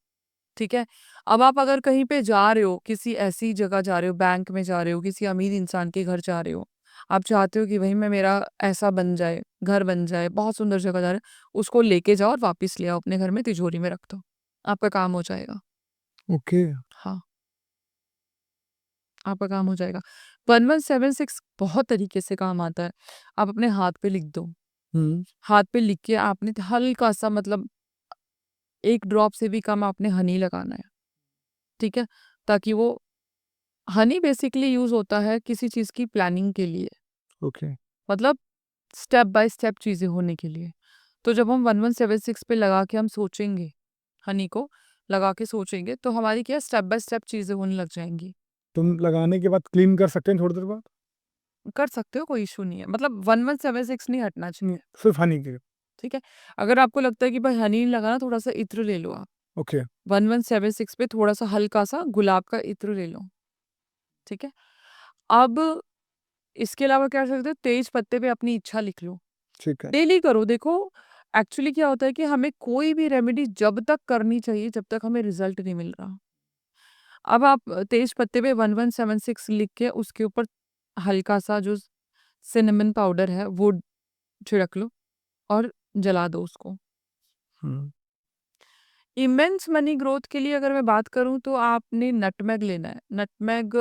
ठीक है, अब आप अगर कहीं पे जा रहे हो, किसी ऐसी जगह जा रहे हो, बैंक में जा रहे हो, किसी अमीर इंसान के घर जा रहे हो, आप चाहते हो कि भाई मैं, मेरा ऐसा बन जाए, घर बन जाए, बहुत सुंदर जगह जा रहे हो, उसको लेके जाओ और वापस ले आओ अपने घर में, तिजोरी में रख दो, आपका काम हो जाएगा। ओके, हाँ, आपका काम हो जाएगा। 1176 बहुत तरीके से काम आता है। आप अपने हाथ पे लिख दो। हाथ पे लिख के आपने हल्का सा, मतलब 1 ड्रॉप से भी कम आपने हनी लगाना है। ठीक है, ताकि वो, हनी बेसिकली यूज होता है किसी चीज की प्लानिंग के लिए, ओके, मतलब स्टेप बाय स्टेप चीजें होने के लिए। तो जब हम 1176 पे लगा के हम सोचेंगे, हनी को लगा के सोचेंगे, तो हमारी क्या, स्टेप बाय स्टेप चीजें होने लग जाएंगी। तुम लगाने के बाद क्लीन कर सकते हैं थोड़ी देर बाद? कर सकते हो, कोई इशू नहीं है। मतलब 1176 नहीं हटना चाहिए, सिर्फ हनी के? ठीक है? अगर आपको लगता है कि भाई हनी नहीं लगाना, थोड़ा-सा इत्र ले लो आप। ओके। 1176 पे थोड़ा-सा हल्का-सा गुलाब का इत्र ले लो, ठीक है? अब इसके अलावा क्या कर सकते हो, तेज पत्ते पे अपनी इच्छा लिख लो। ठीक है। डेली करो। देखो, एक्चुअली क्या होता है कि हमें कोई भी रेमेडी जब तक करनी चाहिए, जब तक हमें रिज़ल्ट नहीं मिल रहा। अब आप तेज पत्ते पे 1176 लिख के उसके ऊपर हल्का-सा जो सिनेमन पाउडर है वो छिड़क लो और जला दो उसको। हुँ। इमेंस मनी ग्रोथ के लिए अगर मैं बात करूँ तो आपने नटमेग लेना है। नटमेग,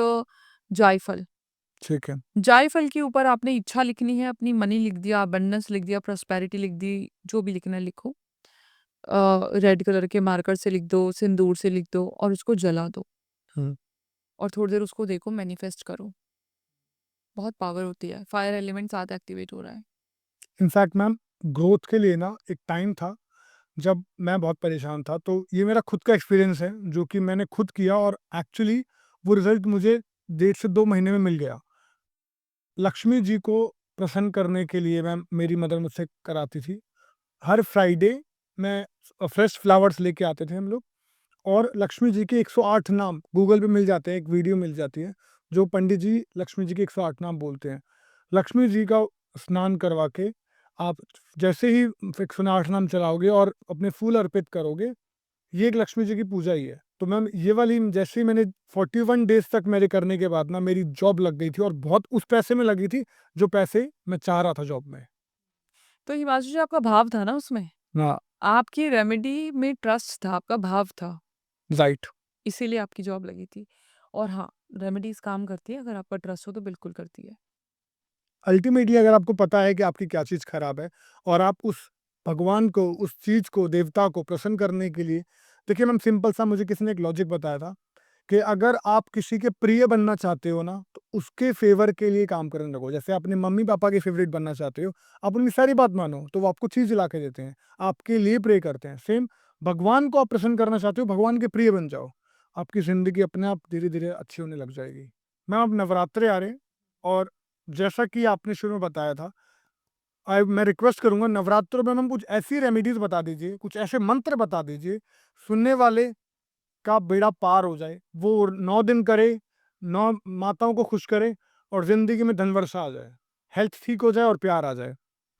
जायफल। ठीक है। जायफल के ऊपर आपने इच्छा लिखनी है, अपनी मनी लिख दिया, अबंडेंस लिख दिया, प्रॉस्पेरिटी लिख दी, जो भी लिखना है लिखो। रेड कलर के मार्कर से लिख दो, सिंदूर से लिख दो और उसको जला दो हुँ। और थोड़ी देर उसको देखो, मैनिफेस्ट करो। बहुत पावर होती है, फायर एलिमेंट साथ एक्टिवेट हो रहा है। इनफैक्ट मैम, ग्रोथ के लिए ना एक टाइम था जब मैं बहुत परेशान था, तो ये मेरा खुद का एक्सपीरियंस है जो कि मैंने खुद किया और एक्चुअली वो रिज़ल्ट मुझे 1.5 से 2 महीने में मिल गया। लक्ष्मी जी को प्रसन्न करने के लिए मैम मेरी मदर मुझसे कराती थी। हर फ्राइडे मैं फ्रेश फ्लावर्स लेके आते थे हम लोग और लक्ष्मी जी के 108 नाम गूगल पे मिल जाते हैं, एक वीडियो मिल जाती है, जो पंडित जी लक्ष्मी जी के 108 नाम बोलते हैं। लक्ष्मी जी का स्नान करवा के आप जैसे ही 108 नाम चलाओगे और अपने फूल अर्पित करोगे, ये एक लक्ष्मी जी की पूजा ही है। तो मैम ये वाली जैसे ही मैंने 41 डेज़ तक मेरे करने के बाद ना मेरी जॉब लग गई थी और बहुत उस पैसे में लगी थी, जो पैसे मैं चाह रहा था जॉब में। तो हिमांशु जी, आपका भाव था ना उसमें? हाँ, आपकी रेमेडी में ट्रस्ट था, आपका भाव था, राइट। इसीलिए आपकी जॉब लगी थी। और हाँ, रेमेडीज़ काम करती है, अगर आपका ट्रस्ट हो तो बिल्कुल करती है। अल्टीमेटली अगर आपको पता है कि आपकी क्या चीज़ खराब है और आप उस भगवान को, उस चीज़ को, देवता को प्रसन्न करने के लिए देखिए मैम सिंपल सा मुझे किसी ने एक लॉजिक बताया था कि अगर आप किसी के प्रिय बनना चाहते हो ना, तो उसके फ़ेवर के लिए काम करने लगो। जैसे अपने मम्मी-पापा के फ़ेवरेट बनना चाहते हो, आप उनकी सारी बात मानो, तो वो आपको चीज़ दिला के देते हैं, आपके लिए प्रे करते हैं। सेम भगवान को आप प्रसन्न करना चाहते हो, भगवान के प्रिय बन जाओ, आपकी ज़िंदगी अपने आप धीरे-धीरे अच्छी होने लग जाएगी। मैम अब नवरात्रे आ रहे हैं और जैसा कि आपने शुरू में बताया था, मैं रिक्वेस्ट करूँगा नवरात्रों में मैम कुछ ऐसी रेमेडीज़ बता दीजिए, कुछ ऐसे मंत्र बता दीजिए, सुनने वाले का बेड़ा पार हो जाए। वो 9 दिन करे, 9 माताओं को खुश करे और ज़िंदगी में धन वर्षा आ जाए, हेल्थ ठीक हो जाए और प्यार आ जाए।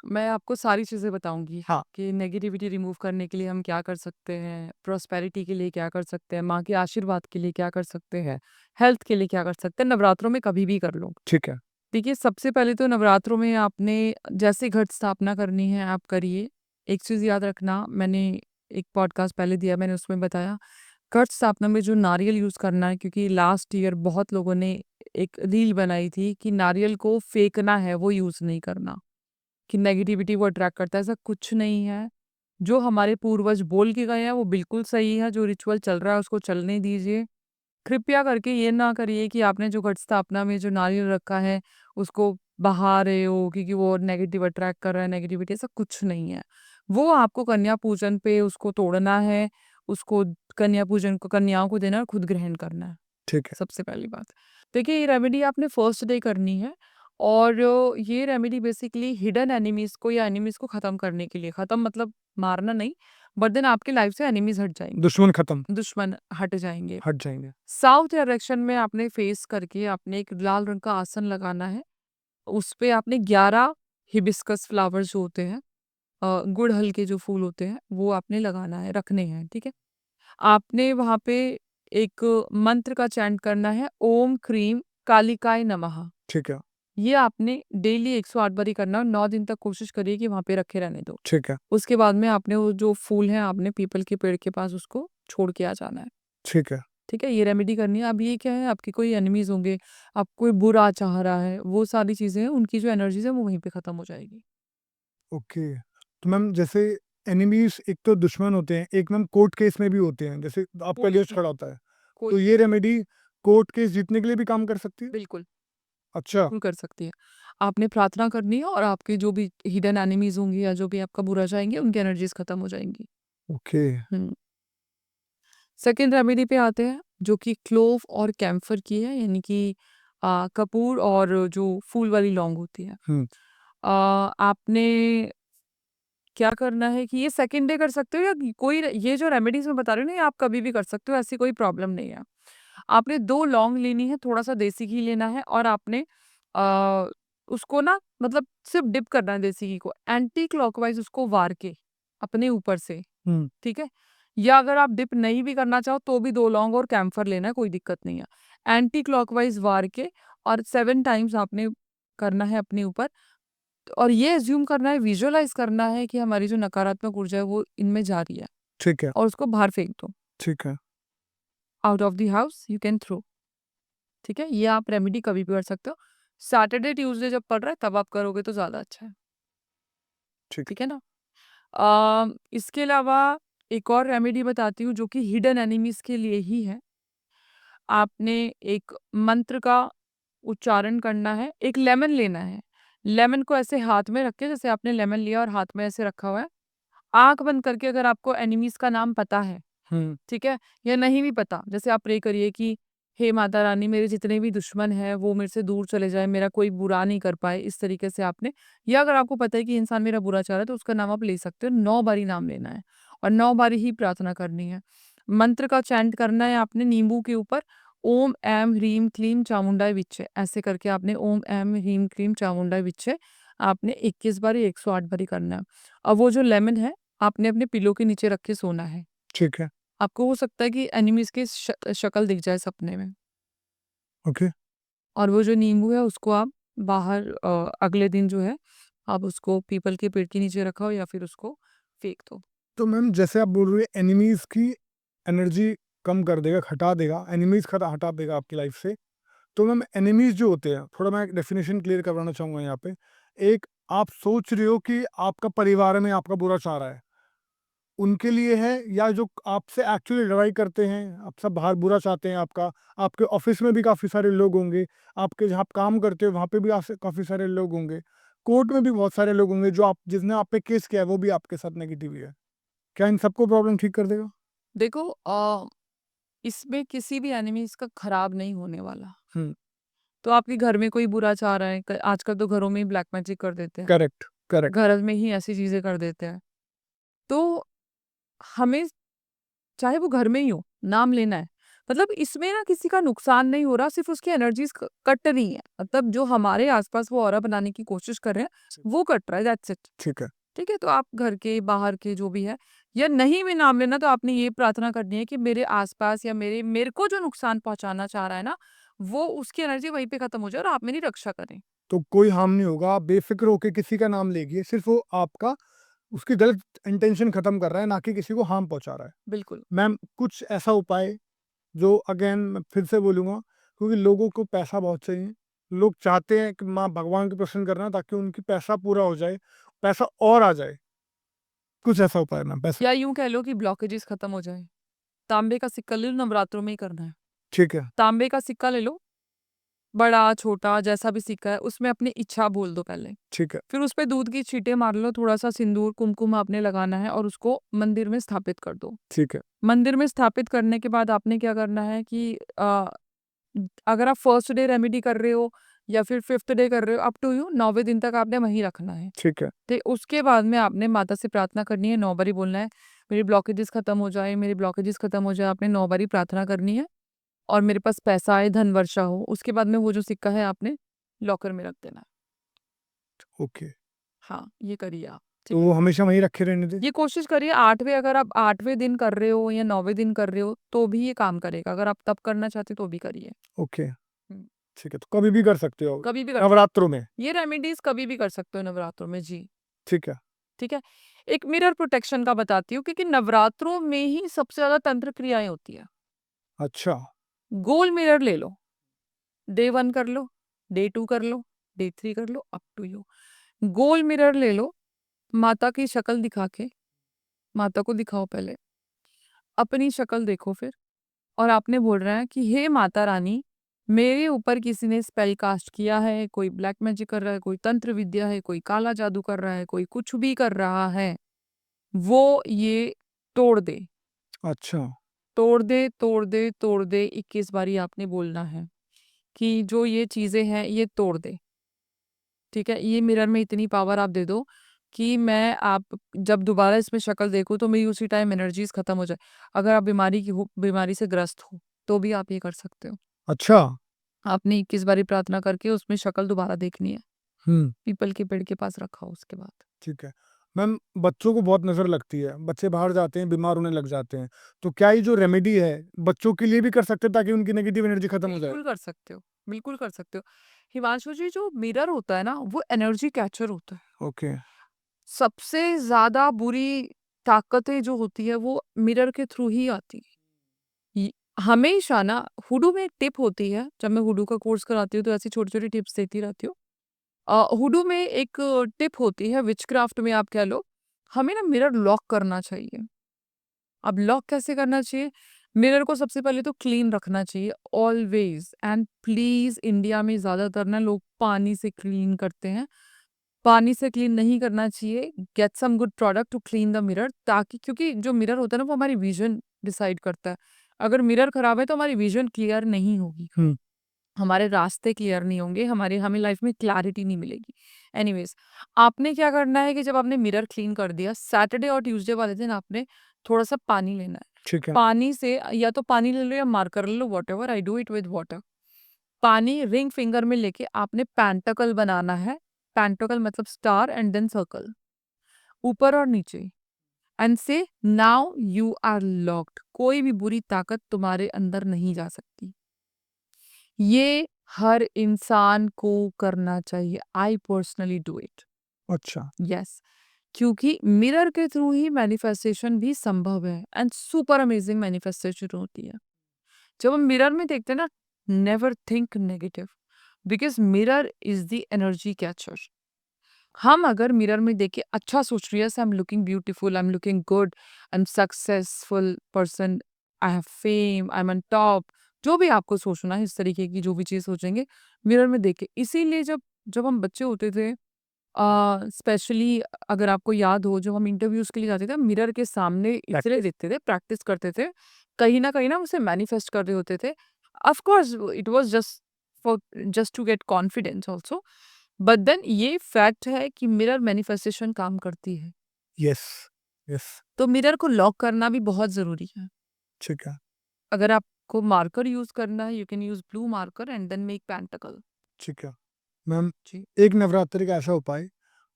मैं आपको सारी चीज़ें बताऊँगी हाँ, कि नेगेटिविटी रिमूव करने के लिए हम क्या कर सकते हैं, प्रॉस्पेरिटी के लिए क्या कर सकते हैं, माँ के आशीर्वाद के लिए क्या कर सकते हैं, हेल्थ के लिए क्या कर सकते हैं, नवरात्रों में कभी भी कर लो। ठीक है। देखिए, सबसे पहले तो नवरात्रों में आपने जैसे घट स्थापना करनी है, आप करिए। एक चीज़ याद रखना, मैंने एक पॉडकास्ट पहले दिया, मैंने उसमें बताया, घट स्थापना में जो नारियल यूज़ करना है, क्योंकि लास्ट ईयर बहुत लोगों ने एक रील बनाई थी कि नारियल को फेंकना है, वो यूज़ नहीं करना, कि नेगेटिविटी वो अट्रैक्ट करता है। ऐसा कुछ नहीं है। जो हमारे पूर्वज बोल के गए हैं, वो बिल्कुल सही है। जो रिचुअल चल रहा है, उसको चलने दीजिए। कृपया करके ये ना करिए कि आपने जो घट स्थापना में जो नारियल रखा है, उसको बहा रहे हो क्योंकि वो नेगेटिव अट्रैक्ट कर रहा है, नेगेटिविटी, ऐसा कुछ नहीं है। वो आपको कन्या पूजन पे उसको तोड़ना है, उसको कन्या पूजन को कन्याओं को देना है और खुद ग्रहण करना है, ठीक है। सबसे पहली बात। देखिए, ये रेमेडी आपने फर्स्ट डे करनी है और ये रेमेडी बेसिकली हिडन एनिमीज़ को या एनिमीज़ को ख़त्म करने के लिए, ख़त्म मतलब मारना नहीं, बट देन आपकी लाइफ से एनिमीज़ हट जाएँगे, दुश्मन खत्म, दुश्मन हट जाएँगे। हट जाएँगे। साउथ डायरेक्शन में आपने फेस करके आपने एक लाल रंग का आसन लगाना है। उस पे आपने 11 हिबिस्कस फ्लावर्स जो होते हैं, गुड़हल के जो फूल होते हैं, वो आपने लगाना है, रखने हैं, ठीक है? आपने वहाँ पे एक मंत्र का चैंट करना है, ओम क्रीम कालिकाय नमः। ठीक है। ये आपने डेली 108 बार ही करना है और 9 दिन तक कोशिश करिए कि वहाँ पे रखे रहने दो। ठीक है। उसके बाद में आपने वो जो फूल हैं, आपने पीपल के पेड़ के पास उसको छोड़ के आ जाना है। ठीक है। ठीक है? ये रेमेडी करनी है। अब ये क्या है, आपके कोई एनिमीज़ होंगे, आपको कोई बुरा चाह रहा है, वो सारी चीज़ें हैं, उनकी जो एनर्जीज़ है वो वहीं पे ख़त्म हो जाएगी। ओके। तो मैम जैसे एनिमीज़ एक तो दुश्मन होते हैं, एक मैम कोर्ट केस में भी होते हैं, जैसे आपका कोई एलियंस भी खड़ा होता है। कोई तो ये रेमेडी कोर्ट केस जीतने के लिए भी काम कर सकती है? बिल्कुल, अच्छा। बिल्कुल कर सकती है। आपने प्रार्थना करनी है और आपके जो भी हिडन एनिमीज़ होंगे या जो भी आपका बुरा चाहेंगे, उनकी एनर्जीज़ ख़त्म हो जाएँगी। ओके। हुँ। सेकंड रेमेडी पे आते हैं। जो कि क्लोव और कैम्फर की है, यानी कि कपूर और जो फूल वाली लौंग होती है। हम्म, आपने क्या करना है कि ये सेकंड डे कर सकते हो, या कोई ये जो रेमेडीज मैं बता रही हूँ ना, ये आप कभी भी कर सकते हो, ऐसी कोई प्रॉब्लम नहीं है। आपने 2 लौंग लेनी है, थोड़ा-सा देसी घी लेना है, और आपने अ, उसको ना मतलब सिर्फ़ डिप करना है देसी घी को, एंटी क्लॉकवाइज़ उसको वार के अपने ऊपर से, हम्म, ठीक है? या अगर आप डिप नहीं भी करना चाहो तो भी 2 लौंग और कैम्फर लेना है, कोई दिक्कत नहीं है। एंटी क्लॉकवाइज़ वार के और 7 टाइम्स आपने करना है अपने ऊपर, और ये अज़्यूम करना है, विजुअलाइज़ करना है कि हमारी जो नकारात्मक ऊर्जा है वो इनमें जा रही है, ठीक है, और उसको बाहर फेंक दो। ठीक है, out of the house you can throw. ठीक है? ये आप रेमेडी कभी भी कर सकते हो। सैटरडे, ट्यूसडे जब पड़ रहा है तब आप करोगे तो ज़्यादा अच्छा है। ठीक है। ठीक है ना? इसके अलावा एक और रेमेडी बताती हूँ जो कि हिडन एनिमीज़ के लिए ही है। आपने एक मंत्र का उच्चारण करना है, एक लेमन लेना है। लेमन को ऐसे हाथ में रख के, जैसे आपने लेमन लिया और हाथ में ऐसे रखा हुआ है, आँख बंद करके, अगर आपको एनिमीज़ का नाम पता है, हम्म, ठीक है? या नहीं भी पता, जैसे आप प्रे करिए कि हे माता रानी, मेरे जितने भी दुश्मन हैं वो मेरे से दूर चले जाएँ, मेरा कोई बुरा नहीं कर पाए, इस तरीके से आपने, या अगर आपको पता है कि इंसान मेरा बुरा चाह रहा है तो उसका नाम आप ले सकते हो। 9 बारी नाम लेना है और 9 बारी ही प्रार्थना करनी है। मंत्र का चैंट करना है आपने नींबू के ऊपर, ओम ऐं ह्रीं क्लीं चामुंडाय विच्चे, ऐसे करके आपने ओम ऐं ह्रीं क्लीं चामुंडाय विच्चे आपने 21 बारी, 108 बारी करना है। अब वो जो लेमन है, आपने अपने पिलो के नीचे रख के सोना है। ठीक है, आपको हो सकता है कि एनिमीज़ की शक्ल दिख जाए सपने में, ओके। और वो जो नींबू है उसको आप बाहर अगले दिन जो है आप उसको पीपल के पेड़ के नीचे रखाओ या फिर उसको फेंक दो। तो मैम जैसे आप बोल रही है एनिमीज की एनर्जी कम कर देगा, हटा देगा, एनिमीज खता हटा देगा आपकी लाइफ से। तो मैम एनिमीज जो होते हैं, थोड़ा मैं डेफिनेशन क्लियर करवाना चाहूँगा यहाँ पे। एक, आप सोच रहे हो कि आपका परिवार में आपका बुरा चाह रहा है, उनके लिए है, या जो आपसे एक्चुअली लड़ाई करते हैं, आप सब बाहर बुरा चाहते हैं आपका, आपके ऑफिस में भी काफ़ी सारे लोग होंगे, आपके जहाँ आप काम करते हो वहाँ पे भी आपसे काफ़ी सारे लोग होंगे, कोर्ट में भी बहुत सारे लोग होंगे, जो आप जिसने आप पे केस किया है वो भी आपके साथ नेगेटिव ही है। क्या इन सबको प्रॉब्लम ठीक कर देगा? देखो, इसमें किसी भी एनिमीज़ का खराब नहीं होने वाला। हुँ, तो आपके घर में कोई बुरा चाह रहा है, आजकल तो घरों में ही ब्लैक मैजिक कर देते हैं, करेक्ट, करेक्ट, घर में ही ऐसी चीज़ें कर देते हैं। तो हमें, चाहे वो घर में ही हो, नाम लेना है। मतलब इसमें ना किसी का नुकसान नहीं हो रहा, सिर्फ़ उसकी एनर्जीज़ क कट रही हैं। मतलब जो हमारे आस-पास वो ऑरा बनाने की कोशिश कर रहे हैं, वो कट रहा है, दैट्स इट। ठीक है, ठीक है? तो आप घर के, बाहर के जो भी है, या नहीं भी नाम लेना, तो आपने ये प्रार्थना करनी है कि मेरे आस-पास या मेरे को जो नुकसान पहुँचाना चाह रहा है ना, वो उसकी एनर्जी वहीं पे खत्म हो जाए और आप मेरी रक्षा करें। तो कोई हार्म नहीं होगा, आप बेफ़िक्र होके किसी का नाम लेगिए, सिर्फ़ वो आपका उसकी गलत इंटेंशन खत्म कर रहा है, ना कि किसी को हार्म पहुँचा रहा है। बिल्कुल। मैम कुछ ऐसा उपाय जो अगेन मैं फिर से बोलूँगा, क्योंकि लोगों को पैसा बहुत चाहिए। लोग चाहते हैं कि माँ भगवान को प्रसन्न करना ताकि उनकी पैसा पूरा हो जाए, पैसा और आ जाए। कुछ ऐसा उपाय मैम पैसा। या यूँ कह लो कि ब्लॉकेजेज़ खत्म हो जाएँ। तांबे का सिक्का ले लो, नवरात्रों में ही करना है। ठीक है, तांबे का सिक्का ले लो, बड़ा, छोटा जैसा भी सिक्का है, उसमें अपनी इच्छा बोल दो पहले। ठीक है, फिर उसपे दूध की छींटे मार लो, थोड़ा-सा सिंदूर, कुमकुम आपने लगाना है और उसको मंदिर में स्थापित कर दो। ठीक है, मंदिर में स्थापित करने के बाद आपने क्या करना है कि अगर आप फर्स्ट डे रेमेडी कर रहे हो या फिर 5th डे कर रहे हो, अप टू यू, 9वें दिन तक आपने वहीं रखना है। ठीक है, तो उसके बाद में आपने माता से प्रार्थना करनी है, 9 बारी बोलना है, मेरी ब्लॉकेजेस खत्म हो जाए, मेरी ब्लॉकेजेस खत्म हो जाए, आपने 9 बारी प्रार्थना करनी है, और मेरे पास पैसा आए, धन वर्षा हो। उसके बाद में वो जो सिक्का है आपने लॉकर में रख देना है। ओके। हाँ, ये करिए आप, तो ठीक है? वो हमेशा वहीं रखे रहने दें? ये कोशिश करिए 8वें, अगर आप 8वें दिन कर रहे हो या 9वें दिन कर रहे हो, तो भी ये काम करेगा। अगर आप तब करना चाहते हो तो भी करिए। ओके, हुँ, ठीक है, तो कभी भी कर सकते हो, कभी भी कर सकते नवरात्रों में? हो। ये रेमेडीज़ कभी भी कर सकते हो नवरात्रों में। जी, ठीक है, ठीक है? एक मिरर प्रोटेक्शन का बताती हूँ, क्योंकि नवरात्रों में ही सबसे ज़्यादा तंत्र क्रियाएँ होती हैं। अच्छा, गोल मिरर ले लो, डे 1 कर लो, डे 2 कर लो, डे 3 कर लो, अप टू यू। गोल मिरर ले लो, माता की शक्ल दिखा के, माता को दिखाओ पहले, अपनी शक्ल देखो फिर, और आपने बोलना है कि हे माता रानी, मेरे ऊपर किसी ने स्पेल कास्ट किया है, कोई ब्लैक मैजिक कर रहा है, कोई तंत्र विद्या है, कोई काला जादू कर रहा है, कोई कुछ भी कर रहा है, वो ये तोड़ दे। अच्छा, तोड़ दे तोड़ दे तोड़ दे 21 बारी आपने बोलना है कि जो ये चीज़ें हैं ये तोड़ दे। ठीक है, ये मिरर में इतनी पावर आप दे दो कि मैं आप जब दोबारा इसमें शक्ल देखूँ तो मेरी उसी टाइम एनर्जीज खत्म हो जाए। अगर आप बीमारी से ग्रस्त हो तो भी आप ये कर सकते हो। अच्छा। आपने 21 बारी प्रार्थना करके उसमें शक्ल दोबारा देखनी है। हम्म। पीपल के पेड़ के पास रखा हो उसके बाद। ठीक है। मैम, बच्चों को बहुत नज़र लगती है, बच्चे बाहर जाते हैं, बीमार होने लग जाते हैं, तो क्या ये जो रेमेडी है बच्चों के लिए भी कर सकते हैं ताकि उनकी नेगेटिव एनर्जी खत्म हो जाए? बिल्कुल कर सकते हो, बिल्कुल कर सकते हो। हिमांशु जी, जो मिरर होता है ना वो एनर्जी कैचर होता है। ओके। सबसे ज़्यादा बुरी ताकतें जो होती है वो मिरर के थ्रू ही आती है। हमेशा ना हुडू में एक टिप होती है, जब मैं हुडू का कोर्स कराती हूँ तो ऐसी छोटी-छोटी टिप्स देती रहती हूँ। हुडू में एक टिप होती है, विचक्राफ्ट में आप कह लो, हमें ना मिरर लॉक करना चाहिए। अब लॉक कैसे करना चाहिए? मिरर को सबसे पहले तो क्लीन रखना चाहिए ऑलवेज़, एंड प्लीज़ इंडिया में ज़्यादातर ना लोग पानी से क्लीन करते हैं। पानी से क्लीन नहीं करना चाहिए। Get some good product to clean the mirror, ताकि क्योंकि जो मिरर होता है ना वो हमारी विज़न डिसाइड करता है। अगर मिरर खराब है तो हमारी विज़न क्लियर नहीं होगी। हम्म। हमारे रास्ते क्लियर नहीं होंगे, हमें लाइफ में क्लैरिटी नहीं मिलेगी। एनीवेज़, आपने क्या करना है कि जब आपने मिरर क्लीन कर दिया, सैटरडे और ट्यूसडे वाले दिन आपने थोड़ा-सा पानी लेना है। ठीक है। पानी से या तो पानी ले लो या मार्कर ले लो, whatever, I do it with water. पानी रिंग फिंगर में लेके आपने पेंटाकल बनाना है। पेंटाकल मतलब स्टार एंड देन सर्कल, ऊपर और नीचे, एंड से नाउ यू आर लॉक्ड। कोई भी बुरी ताकत तुम्हारे अंदर नहीं जा सकती। ये हर इंसान को करना चाहिए। I personally do it. अच्छा। यस, क्योंकि मिरर के थ्रू ही मैनिफेस्टेशन भी संभव है, एंड सुपर अमेजिंग मैनिफेस्टेशन होती है। जब हम मिरर में देखते हैं ना, never think negative, because mirror is the energy catcher. हम अगर मिरर में देख के अच्छा सोच रही है, I am looking beautiful, I am looking good, I am successful person, I have fame, I am on top, जो भी आपको सोचना है, इस तरीके की जो भी चीज़ सोचेंगे मिरर में देख के। इसीलिए जब जब हम बच्चे होते थे, स्पेशली अगर आपको याद हो, जब हम इंटरव्यूज के लिए जाते थे, मिरर के सामने इसलिए देखते थे, प्रैक्टिस करते थे, कहीं ना उसे मैनिफेस्ट कर रहे होते थे। Of course it was just to get confidence also, but then ये फैक्ट है कि मिरर मैनिफेस्टेशन काम करती है। यस। यस। तो मिरर को लॉक करना भी बहुत ज़रूरी है। ठीक है। अगर आपको मार्कर यूज़ करना है, you can use blue marker and then make pentacle. ठीक है। मैम, जी। एक नवरात्रि का ऐसा उपाय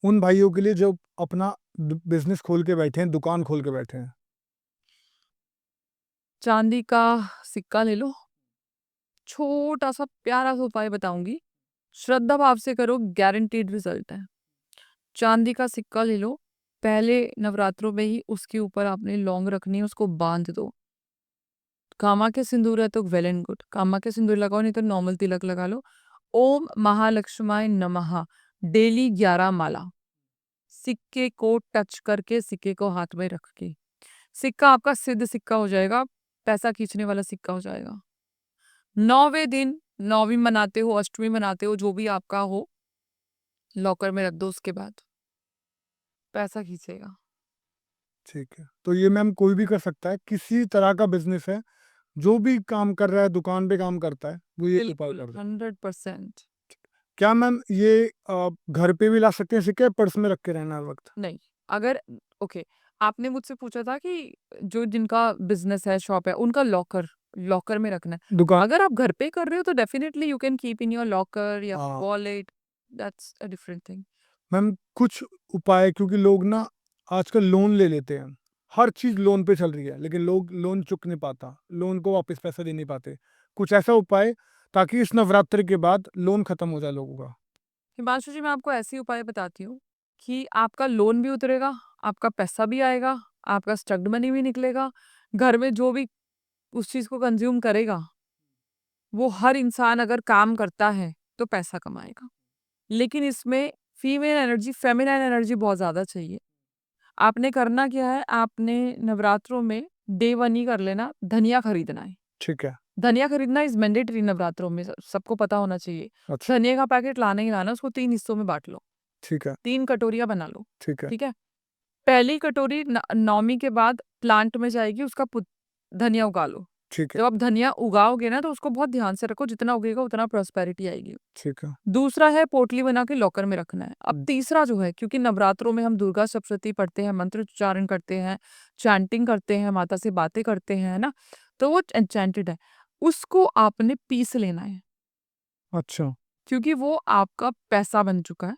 उन भाइयों के लिए जो अपना बिजनेस खोल के बैठे हैं, दुकान खोल के बैठे हैं। चांदी का सिक्का ले लो। छोटा सा प्यारा सा उपाय बताऊंगी, श्रद्धा भाव से करो, गारंटीड रिजल्ट है। चांदी का सिक्का ले लो, पहले नवरात्रों में ही उसके ऊपर आपने लौंग रखनी है, उसको बांध दो। कामा के सिंदूर है तो वेल एंड गुड, कामा के सिंदूर लगाओ, नहीं तो नॉर्मल तिलक लगा लो। ओम महालक्ष्माय नमः, डेली 11 माला। सिक्के को टच करके, सिक्के को हाथ में रख के, सिक्का आपका सिद्ध सिक्का हो जाएगा, पैसा खींचने वाला सिक्का हो जाएगा। 9वें दिन, नौवीं मनाते हो, अष्टमी मनाते हो, जो भी आपका हो, लॉकर में रख दो, उसके बाद पैसा खींचेगा। ठीक है, तो ये मैम कोई भी कर सकता है, किसी तरह का बिजनेस है, जो भी काम कर रहा है, दुकान पे काम करता है, वो ये उपाय बिल्कुल कर सकता है। 100%। क्या मैम ये घर पे भी ला सकते हैं सिक्के, पर्स में रख के रहना हर वक्त? नहीं, अगर ओके, आपने मुझसे पूछा था कि जो जिनका बिजनेस है, शॉप है, उनका लॉकर लॉकर में रखना है। दुकान। अगर आप घर पे कर रहे हो तो definitely you can keep in your locker या हाँ wallet, that's a different thing. Ma'am, कुछ उपाय, क्योंकि लोग ना आजकल लोन ले लेते हैं, हर चीज लोन पे चल रही है, लेकिन लोग लोन चुक नहीं पाता, लोन को वापस पैसा दे नहीं पाते। कुछ ऐसा उपाय ताकि इस नवरात्रि के बाद लोन खत्म हो जाए लोगों का। हिमांशु जी, मैं आपको ऐसी उपाय बताती हूँ कि आपका लोन भी उतरेगा, आपका पैसा भी आएगा, आपका स्टक्ड मनी भी निकलेगा। घर में जो भी उस चीज़ को कंज्यूम करेगा, वो हर इंसान अगर काम करता है तो पैसा कमाएगा। लेकिन इसमें फीमेल एनर्जी, फेमिनाइन एनर्जी बहुत ज़्यादा चाहिए। आपने करना क्या है, आपने नवरात्रों में डे 1 ही कर लेना, धनिया खरीदना है। ठीक है। धनिया खरीदना इज़ मैंडेटरी नवरात्रों में, सबको पता होना चाहिए। अच्छा। धनिया का पैकेट लाना ही लाना, उसको 3 हिस्सों में बाँट लो, ठीक है। 3 कटोरियाँ बना लो, ठीक है। ठीक है? पहली कटोरी न नवमी के बाद प्लांट में जाएगी, उसका धनिया उगा लो। ठीक है, जब आप धनिया उगाओगे ना तो उसको बहुत ध्यान से रखो, जितना उगेगा उतना प्रॉस्पेरिटी आएगी। ठीक है। दूसरा है पोटली बना के लॉकर में रखना है। अब तीसरा जो है, क्योंकि नवरात्रों में हम दुर्गा सप्तशती पढ़ते हैं, मंत्र उच्चारण करते हैं, चैंटिंग करते हैं, माता से बातें करते हैं, है ना? तो वो एन्चेंटेड है। उसको आपने पीस लेना है, अच्छा, क्योंकि वो आपका पैसा बन चुका है।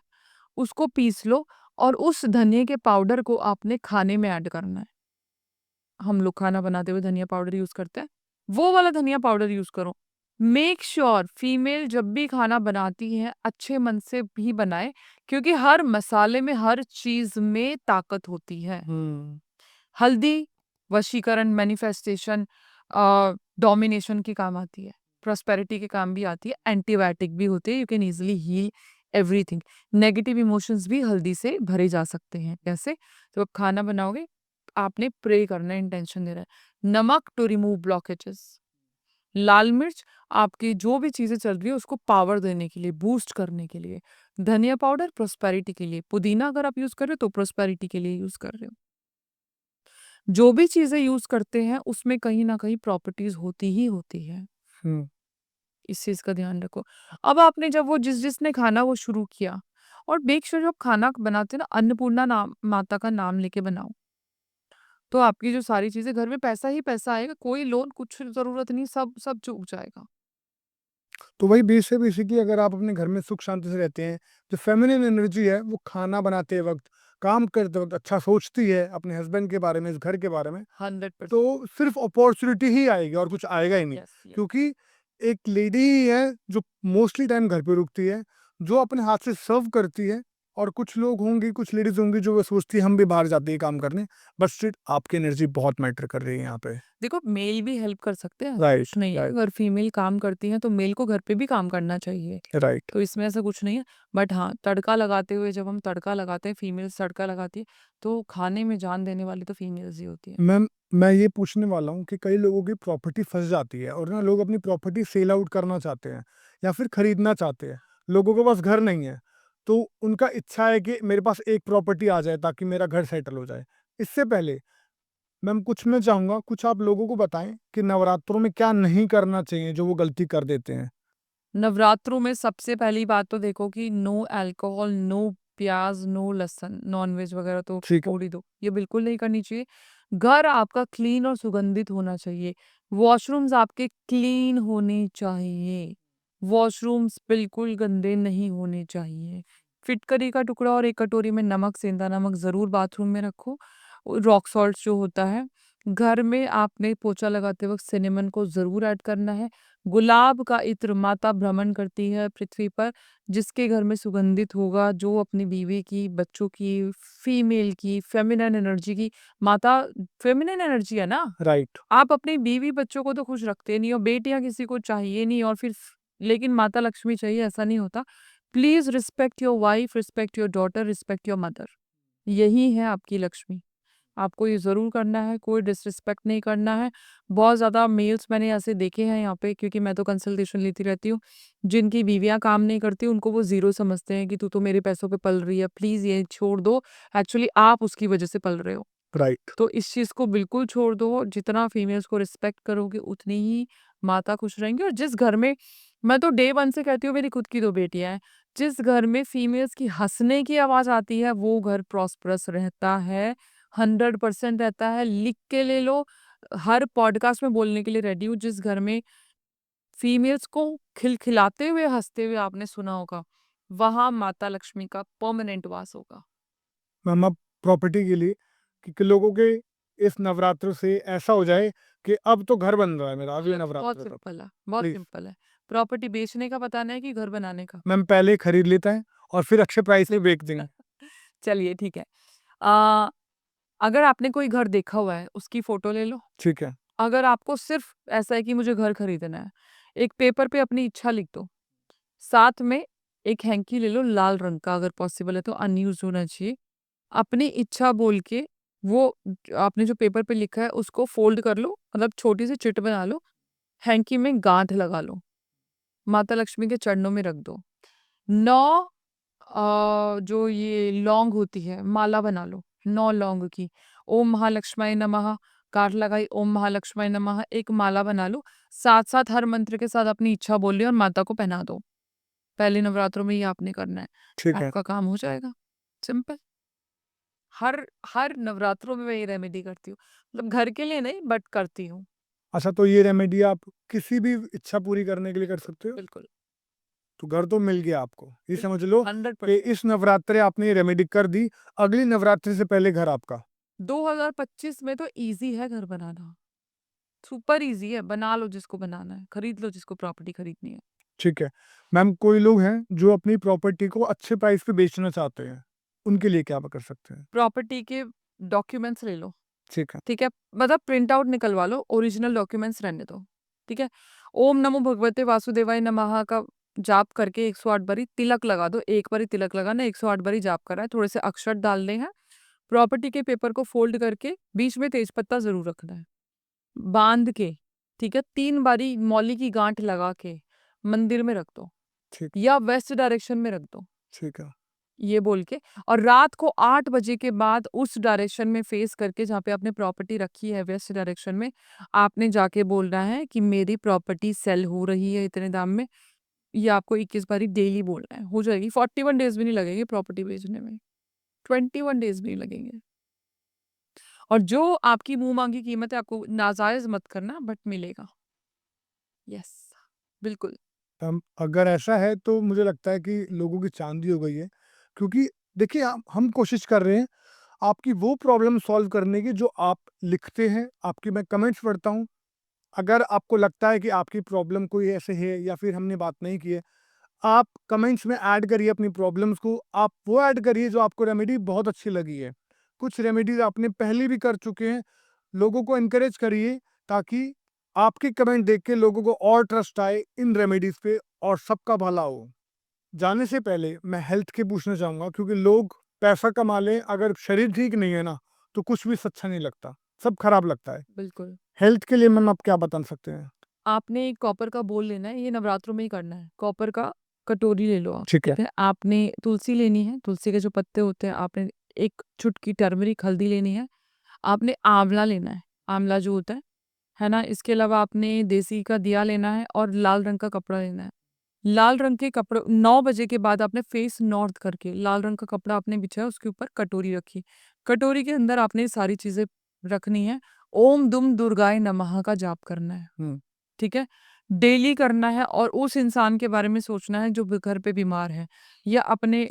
उसको पीस लो और उस धनिये के पाउडर को आपने खाने में ऐड करना है। हम लोग खाना बनाते हुए धनिया पाउडर यूज़ करते हैं, वो वाला धनिया पाउडर यूज़ करो। मेक श्योर फीमेल जब भी खाना बनाती है अच्छे मन से भी बनाए, क्योंकि हर मसाले में, हर चीज़ में ताकत होती है। हल्दी वशीकरण, मैनिफेस्टेशन, डोमिनेशन के काम आती है, प्रॉस्पेरिटी के काम भी आती है, एंटीबायोटिक भी होती है, you can easily heal everything. Negative emotions भी हल्दी से भरे जा सकते हैं। कैसे? जब आप खाना बनाओगे, आपने प्रे करना है, इंटेंशन देना है। नमक टू रिमूव ब्लॉकेजेस। लाल मिर्च आपकी जो भी चीज़ें चल रही है उसको पावर देने के लिए, बूस्ट करने के लिए। धनिया पाउडर प्रॉस्पेरिटी के लिए। पुदीना अगर आप यूज़ कर रहे हो तो प्रॉस्पेरिटी के लिए यूज़ कर रहे हो। जो भी चीज़ें यूज़ करते हैं उसमें कहीं न कहीं प्रॉपर्टीज़ होती ही होती है। हुँ। इस चीज़ का ध्यान रखो। अब आपने जब वो जिसने खाना वो शुरू किया, और मेक श्योर जब खाना बनाते हो ना, अन्नपूर्णा नाम माता का नाम लेके बनाओ। तो आपकी जो सारी चीज़ें, घर में पैसा ही पैसा आएगा, कोई लोन कुछ ज़रूरत नहीं, सब सब चूक जाएगा। तो वही बेसिकली अगर आप अपने घर में सुख शांति से रहते हैं, जो फेमिनिन एनर्जी है वो खाना बनाते वक़्त, काम करते वक़्त अच्छा सोचती है अपने हस्बैंड के बारे में, इस घर के बारे में, 100%। तो सिर्फ़ अपॉर्च्युनिटी ही आएगी और कुछ आएगा ही नहीं। Yes, yes. क्योंकि एक लेडी ही है जो मोस्टली टाइम घर पे रुकती है, जो अपने हाथ से सर्व करती है, और कुछ लोग होंगे, कुछ लेडीज़ होंगी जो वो सोचती है हम भी बाहर जाते हैं काम करने, बट स्टिल आपकी एनर्जी बहुत मैटर कर रही है यहाँ पे। देखो, मेल भी हेल्प कर सकते हैं, ऐसा राइट, कुछ नहीं है। राइट, अगर फीमेल काम करती हैं तो मेल को घर पे भी काम करना चाहिए। राइट। तो इसमें ऐसा कुछ नहीं है। बट हाँ, तड़का लगाते हुए जब हम तड़का लगाते हैं, फीमेल्स तड़का लगाती है, तो खाने में जान देने वाली तो फीमेल्स ही होती है। मैम, मैं ये पूछने वाला हूँ कि कई लोगों की प्रॉपर्टी फँस जाती है और ना लोग अपनी प्रॉपर्टी सेल आउट करना चाहते हैं या फिर खरीदना चाहते हैं। लोगों के पास घर नहीं है, तो उनका इच्छा है कि मेरे पास एक प्रॉपर्टी आ जाए ताकि मेरा घर सेटल हो जाए। इससे पहले मैम कुछ मैं चाहूँगा, कुछ आप लोगों को बताएँ कि नवरात्रों में क्या नहीं करना चाहिए जो वो गलती कर देते हैं? नवरात्रों में सबसे पहली बात तो देखो कि नो अल्कोहल, नो प्याज, नो लहसुन, नॉनवेज वगैरह तो ठीक है। छोड़ ही दो। ये बिल्कुल नहीं करनी चाहिए। घर आपका क्लीन और सुगंधित होना चाहिए। वॉशरूम्स आपके क्लीन होने चाहिए। वॉशरूम्स बिल्कुल गंदे नहीं होने चाहिए। फिटकरी का टुकड़ा और एक कटोरी में नमक, सेंधा नमक ज़रूर बाथरूम में रखो। रॉक सॉल्ट जो होता है। घर में आपने पोछा लगाते वक़्त सिनेमन को ज़रूर ऐड करना है। गुलाब का इत्र माता भ्रमण करती है पृथ्वी पर, जिसके घर में सुगंधित होगा, जो अपनी बीवी की, बच्चों की, फीमेल की, फेमिनिन एनर्जी की, माता फेमिनिन एनर्जी है ना? राइट, आप अपनी बीवी बच्चों को तो खुश रखते नहीं हो, बेटियाँ किसी को चाहिए नहीं, और फिर लेकिन माता लक्ष्मी चाहिए, ऐसा नहीं होता। Please respect your wife, respect your daughter, respect your mother. यही है आपकी लक्ष्मी। आपको ये ज़रूर करना है, कोई डिसरिस्पेक्ट नहीं करना है। बहुत ज़्यादा मेल्स मैंने ऐसे देखे हैं यहाँ पे, क्योंकि मैं तो कंसल्टेशन लेती रहती हूँ, जिनकी बीवियाँ काम नहीं करती, उनको वो ज़ीरो समझते हैं कि तू तो मेरे पैसों पे पल रही है, प्लीज़ ये छोड़ दो। एक्चुअली आप उसकी वजह से पल रहे हो। राइट। तो इस चीज़ को बिल्कुल छोड़ दो। जितना फीमेल्स को रिस्पेक्ट करोगे उतनी ही माता खुश रहेंगी। और जिस घर में, मैं तो डे 1 से कहती हूँ, मेरी खुद की 2 बेटियाँ हैं। जिस घर में फीमेल्स की हँसने की आवाज़ आती है वो घर प्रॉस्परस रहता है, 100% रहता है। लिख के ले लो, हर पॉडकास्ट में बोलने के लिए रेडी हूँ। जिस घर में फीमेल्स को खिलखिलाते हुए, हँसते हुए आपने सुना होगा, वहाँ माता लक्ष्मी का परमानेंट वास होगा। मैम आप प्रॉपर्टी के लिए कि लोगों के इस नवरात्र से ऐसा हो जाए कि अब तो घर बन रहा है मेरा अगले बहुत नवरात्र तक। सिंपल है, बहुत प्लीज़। सिंपल है। प्रॉपर्टी बेचने का बताना है कि घर बनाने का? मैम पहले खरीद लेता है और फिर अच्छे प्राइस में बेच देंगे। चलिए ठीक है। अ, अगर आपने कोई घर देखा हुआ है, उसकी फ़ोटो ले लो। ठीक है, अगर आपको सिर्फ़ ऐसा है कि मुझे घर खरीदना है, एक पेपर पे अपनी इच्छा लिख दो। साथ में एक हैंकी ले लो लाल रंग का, अगर पॉसिबल है तो अनयूज़्ड होना चाहिए। अपनी इच्छा बोल के वो आपने जो पेपर पे लिखा है उसको फ़ोल्ड कर लो, मतलब छोटी सी चिट बना लो, हैंकी में गाँठ लगा लो, माता लक्ष्मी के चरणों में रख दो। 9 जो ये लौंग होती है, माला बना लो 9 लौंग की। ओम महालक्ष्माय नमः, गांठ लगाई, ओम महालक्ष्मी नमः, एक माला बना लो, साथ साथ हर मंत्र के साथ अपनी इच्छा बोलिए और माता को पहना दो। पहले नवरात्रों में ये आपने करना है, ठीक है। आपका काम हो जाएगा। सिंपल। हर हर नवरात्रों में मैं ये रेमेडी करती हूँ, मतलब घर के लिए नहीं बट करती हूँ। अच्छा, तो ये रेमेडी आप किसी भी इच्छा पूरी करने के लिए कर सकते हो? बिल्कुल तो घर तो मिल गया आपको। ये समझ लो कि 100%। इस नवरात्रे आपने ये रेमेडी कर दी, अगली नवरात्रि से पहले घर आपका। 2025 में तो इजी है घर बनाना, सुपर इजी है, बना लो जिसको बनाना है, खरीद लो जिसको प्रॉपर्टी खरीदनी है। ठीक है। मैम, कोई लोग हैं जो अपनी प्रॉपर्टी को अच्छे प्राइस पे बेचना चाहते हैं, उनके लिए क्या कर सकते हैं? प्रॉपर्टी के डॉक्यूमेंट्स ले लो, ठीक है। ठीक है, मतलब प्रिंट आउट निकलवा लो, ओरिजिनल डॉक्यूमेंट्स रहने दो, ठीक है। ओम नमो भगवते वासुदेवाय नमः का जाप करके 108 बारी तिलक लगा दो, एक बारी तिलक लगाना, 108 बारी जाप करना है, थोड़े से अक्षर डालने हैं। प्रॉपर्टी के पेपर को फोल्ड करके बीच में तेज पत्ता जरूर रखना है, बांध के, ठीक है, 3 बारी मौली की गांठ लगा के मंदिर में रख दो ठीक। या वेस्ट डायरेक्शन में रख दो, ठीक है। ये बोल के। और रात को 8 बजे के बाद उस डायरेक्शन में फेस करके जहाँ पे आपने प्रॉपर्टी रखी है वेस्ट डायरेक्शन में, आपने जाके बोलना है कि मेरी प्रॉपर्टी सेल हो रही है इतने दाम में। ये आपको 21 बारी डेली बोलना है, हो जाएगी। 41 डेज भी नहीं लगेंगे प्रॉपर्टी बेचने में, 21 डेज भी नहीं लगेंगे। और जो आपकी मुंह मांगी कीमत है आपको नाजायज मत करना, बट मिलेगा। यस, बिल्कुल। अगर ऐसा है तो मुझे लगता है कि लोगों की चांदी हो गई है, क्योंकि देखिए हम कोशिश कर रहे हैं आपकी वो प्रॉब्लम सॉल्व करने की जो आप लिखते हैं, आपकी मैं कमेंट्स पढ़ता हूँ। अगर आपको लगता है कि आपकी प्रॉब्लम कोई ऐसे है या फिर हमने बात नहीं की है, आप कमेंट्स में ऐड करिए अपनी प्रॉब्लम्स को, आप वो ऐड करिए जो आपको रेमेडी बहुत अच्छी लगी है। कुछ रेमेडीज आपने पहले भी कर चुके हैं, लोगों को एनकरेज करिए ताकि आपके कमेंट देख के लोगों को और ट्रस्ट आए इन रेमेडीज पे और सबका भला हो। जाने से पहले मैं हेल्थ के पूछना चाहूँगा, क्योंकि लोग पैसा कमा लें, अगर शरीर ठीक नहीं है ना, तो कुछ भी अच्छा नहीं लगता, सब खराब लगता है। बिल्कुल। हेल्थ के लिए मैम आप क्या बता सकते हैं? आपने एक कॉपर का बोल लेना है, ये नवरात्रों में ही करना है। कॉपर का कटोरी ले लो आप, ठीक है। ठीक है। आपने तुलसी लेनी है, तुलसी के जो पत्ते होते हैं, आपने एक चुटकी टर्मरिक हल्दी लेनी है, आपने आंवला लेना है जो होता है ना। इसके अलावा आपने देसी का दिया लेना है और लाल रंग का कपड़ा लेना है। लाल रंग के कपड़े 9 बजे के बाद आपने फेस नॉर्थ करके लाल रंग का कपड़ा आपने बिछाया, उसके ऊपर कटोरी रखी, कटोरी के अंदर आपने सारी चीजें रखनी है। ओम दुम दुर्गाय नमः का जाप करना है, हम्म। ठीक है, डेली करना है। और उस इंसान के बारे में सोचना है जो घर पे बीमार है, या अपने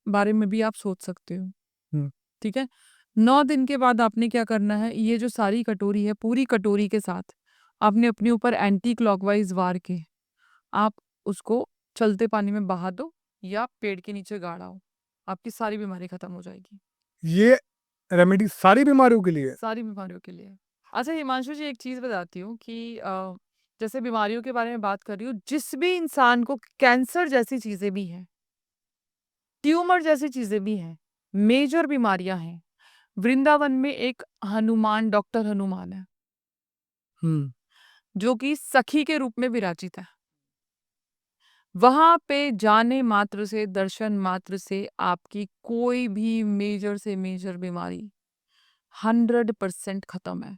बारे में भी आप सोच सकते हो, हम्म। ठीक है। 9 दिन के बाद आपने क्या करना है, ये जो सारी कटोरी है, पूरी कटोरी के साथ आपने अपने ऊपर एंटी क्लॉकवाइज वार के आप उसको चलते पानी में बहा दो या पेड़ के नीचे गाड़ाओ, आपकी सारी बीमारी खत्म हो जाएगी। ये रेमेडी सारी बीमारियों के लिए है? सारी बीमारियों के लिए। अच्छा हिमांशु जी, एक चीज बताती हूँ कि जैसे बीमारियों के बारे में बात कर रही हूँ, जिस भी इंसान को कैंसर जैसी चीजें भी हैं, ट्यूमर जैसी चीजें भी हैं, मेजर बीमारियां हैं, वृंदावन में एक हनुमान, डॉक्टर हनुमान है, हम्म। जो कि सखी के रूप में विराजित है। वहां पे जाने मात्र से, दर्शन मात्र से आपकी कोई भी मेजर से मेजर बीमारी 100% खत्म है।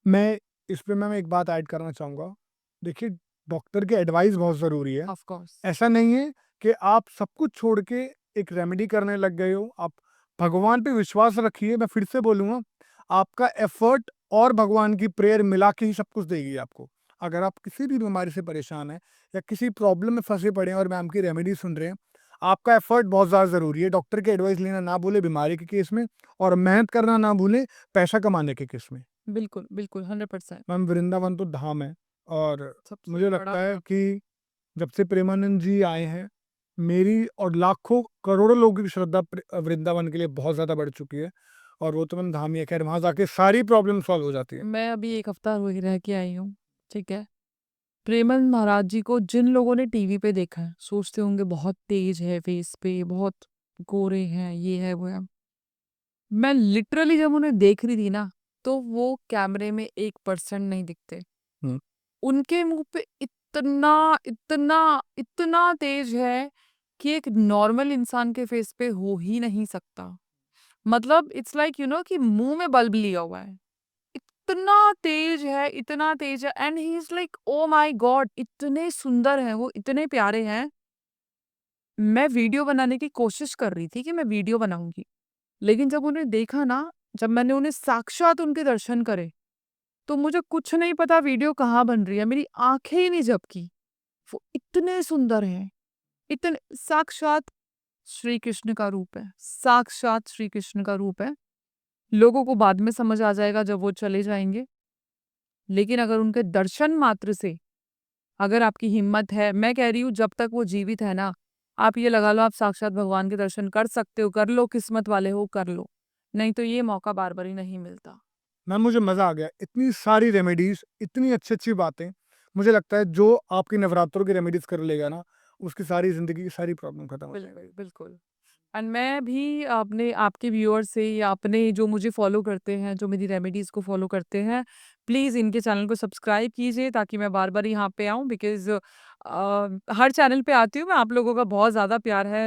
मैं इस पे मैम एक बात ऐड करना चाहूँगा। देखिए, डॉक्टर की एडवाइस बहुत ज़रूरी है। Of course. ऐसा नहीं है कि आप सब कुछ छोड़ के एक रेमेडी करने लग गए हो। आप भगवान पे विश्वास रखिए, मैं फिर से बोलूँगा, आपका एफर्ट और भगवान की प्रेयर मिला के ही सब कुछ देगी आपको। अगर आप किसी भी बीमारी से परेशान हैं या किसी प्रॉब्लम में फँसे पड़े हैं और मैम की रेमेडी सुन रहे हैं, आपका एफर्ट बहुत ज़्यादा ज़रूरी है। डॉक्टर की एडवाइस लेना ना भूलें बीमारी के केस में, और मेहनत करना ना भूलें पैसा कमाने के केस में। बिल्कुल बिल्कुल 100%। मैम, वृंदावन तो धाम है, और सबसे मुझे बड़ा लगता है धाम। कि जब से प्रेमानंद जी आए हैं, मेरी और लाखों करोड़ों लोगों की श्रद्धा वृंदावन के लिए बहुत ज़्यादा बढ़ चुकी है, और वो तो मैम धाम ही है। खैर, वहाँ जाके सारी प्रॉब्लम सॉल्व हो जाती है। मैं अभी 1 हफ्ता वही रह के आई हूँ, ठीक है। प्रेमन महाराज जी को जिन लोगों ने टीवी पे देखा है, सोचते होंगे बहुत तेज है फेस पे, बहुत गोरे हैं, ये है वो है। मैं लिटरली जब उन्हें देख रही थी ना, तो वो कैमरे में 1% नहीं दिखते। हम्म। उनके मुंह पे इतना इतना इतना तेज है कि एक नॉर्मल इंसान के फेस पे हो ही नहीं सकता। मतलब इट्स लाइक कि मुंह में बल्ब लिया हुआ है, इतना तेज है and he is like oh my God, इतने सुंदर हैं वो, इतने प्यारे हैं। मैं वीडियो बनाने की कोशिश कर रही थी कि मैं वीडियो बनाऊंगी, लेकिन जब उन्हें देखा ना, जब मैंने उन्हें साक्षात उनके दर्शन करे, तो मुझे कुछ नहीं पता वीडियो कहाँ बन रही है, मेरी आंखें ही नहीं झपकी। वो इतने सुंदर हैं, इतने साक्षात श्री कृष्ण का रूप है, साक्षात श्री कृष्ण का रूप है। लोगों को बाद में समझ आ जाएगा जब वो चले जाएंगे, लेकिन अगर उनके दर्शन मात्र से अगर आपकी हिम्मत है, मैं कह रही हूँ जब तक वो जीवित है ना, आप ये लगा लो आप साक्षात भगवान के दर्शन कर सकते हो, कर लो, किस्मत वाले हो कर लो, नहीं तो ये मौका बार बार ही नहीं मिलता। मैम मुझे मज़ा आ गया, इतनी सारी रेमेडीज़, इतनी अच्छी-अच्छी बातें। मुझे लगता है जो आपकी नवरात्रों की रेमेडीज़ कर लेगा ना, उसकी सारी ज़िंदगी की सारी प्रॉब्लम खत्म हो जाएगी। बिल्कुल। एंड मैं भी अपने आपके व्यूअर्स से या अपने जो मुझे फॉलो करते हैं, जो मेरी रेमेडीज़ को फॉलो करते हैं, प्लीज़ इनके चैनल को सब्सक्राइब कीजिए ताकि मैं बार-बार यहाँ पे आऊँ, बिकॉज़ हर चैनल पे आती हूँ मैं, आप लोगों का बहुत ज़्यादा प्यार है,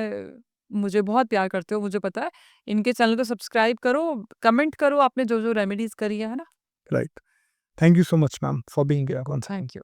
मुझे बहुत प्यार करते हो मुझे पता है। इनके चैनल को सब्सक्राइब करो, कमेंट करो आपने जो-जो रेमेडीज़ करी है ना? Right. Thank you so much ma'am for being here once again. Thank you.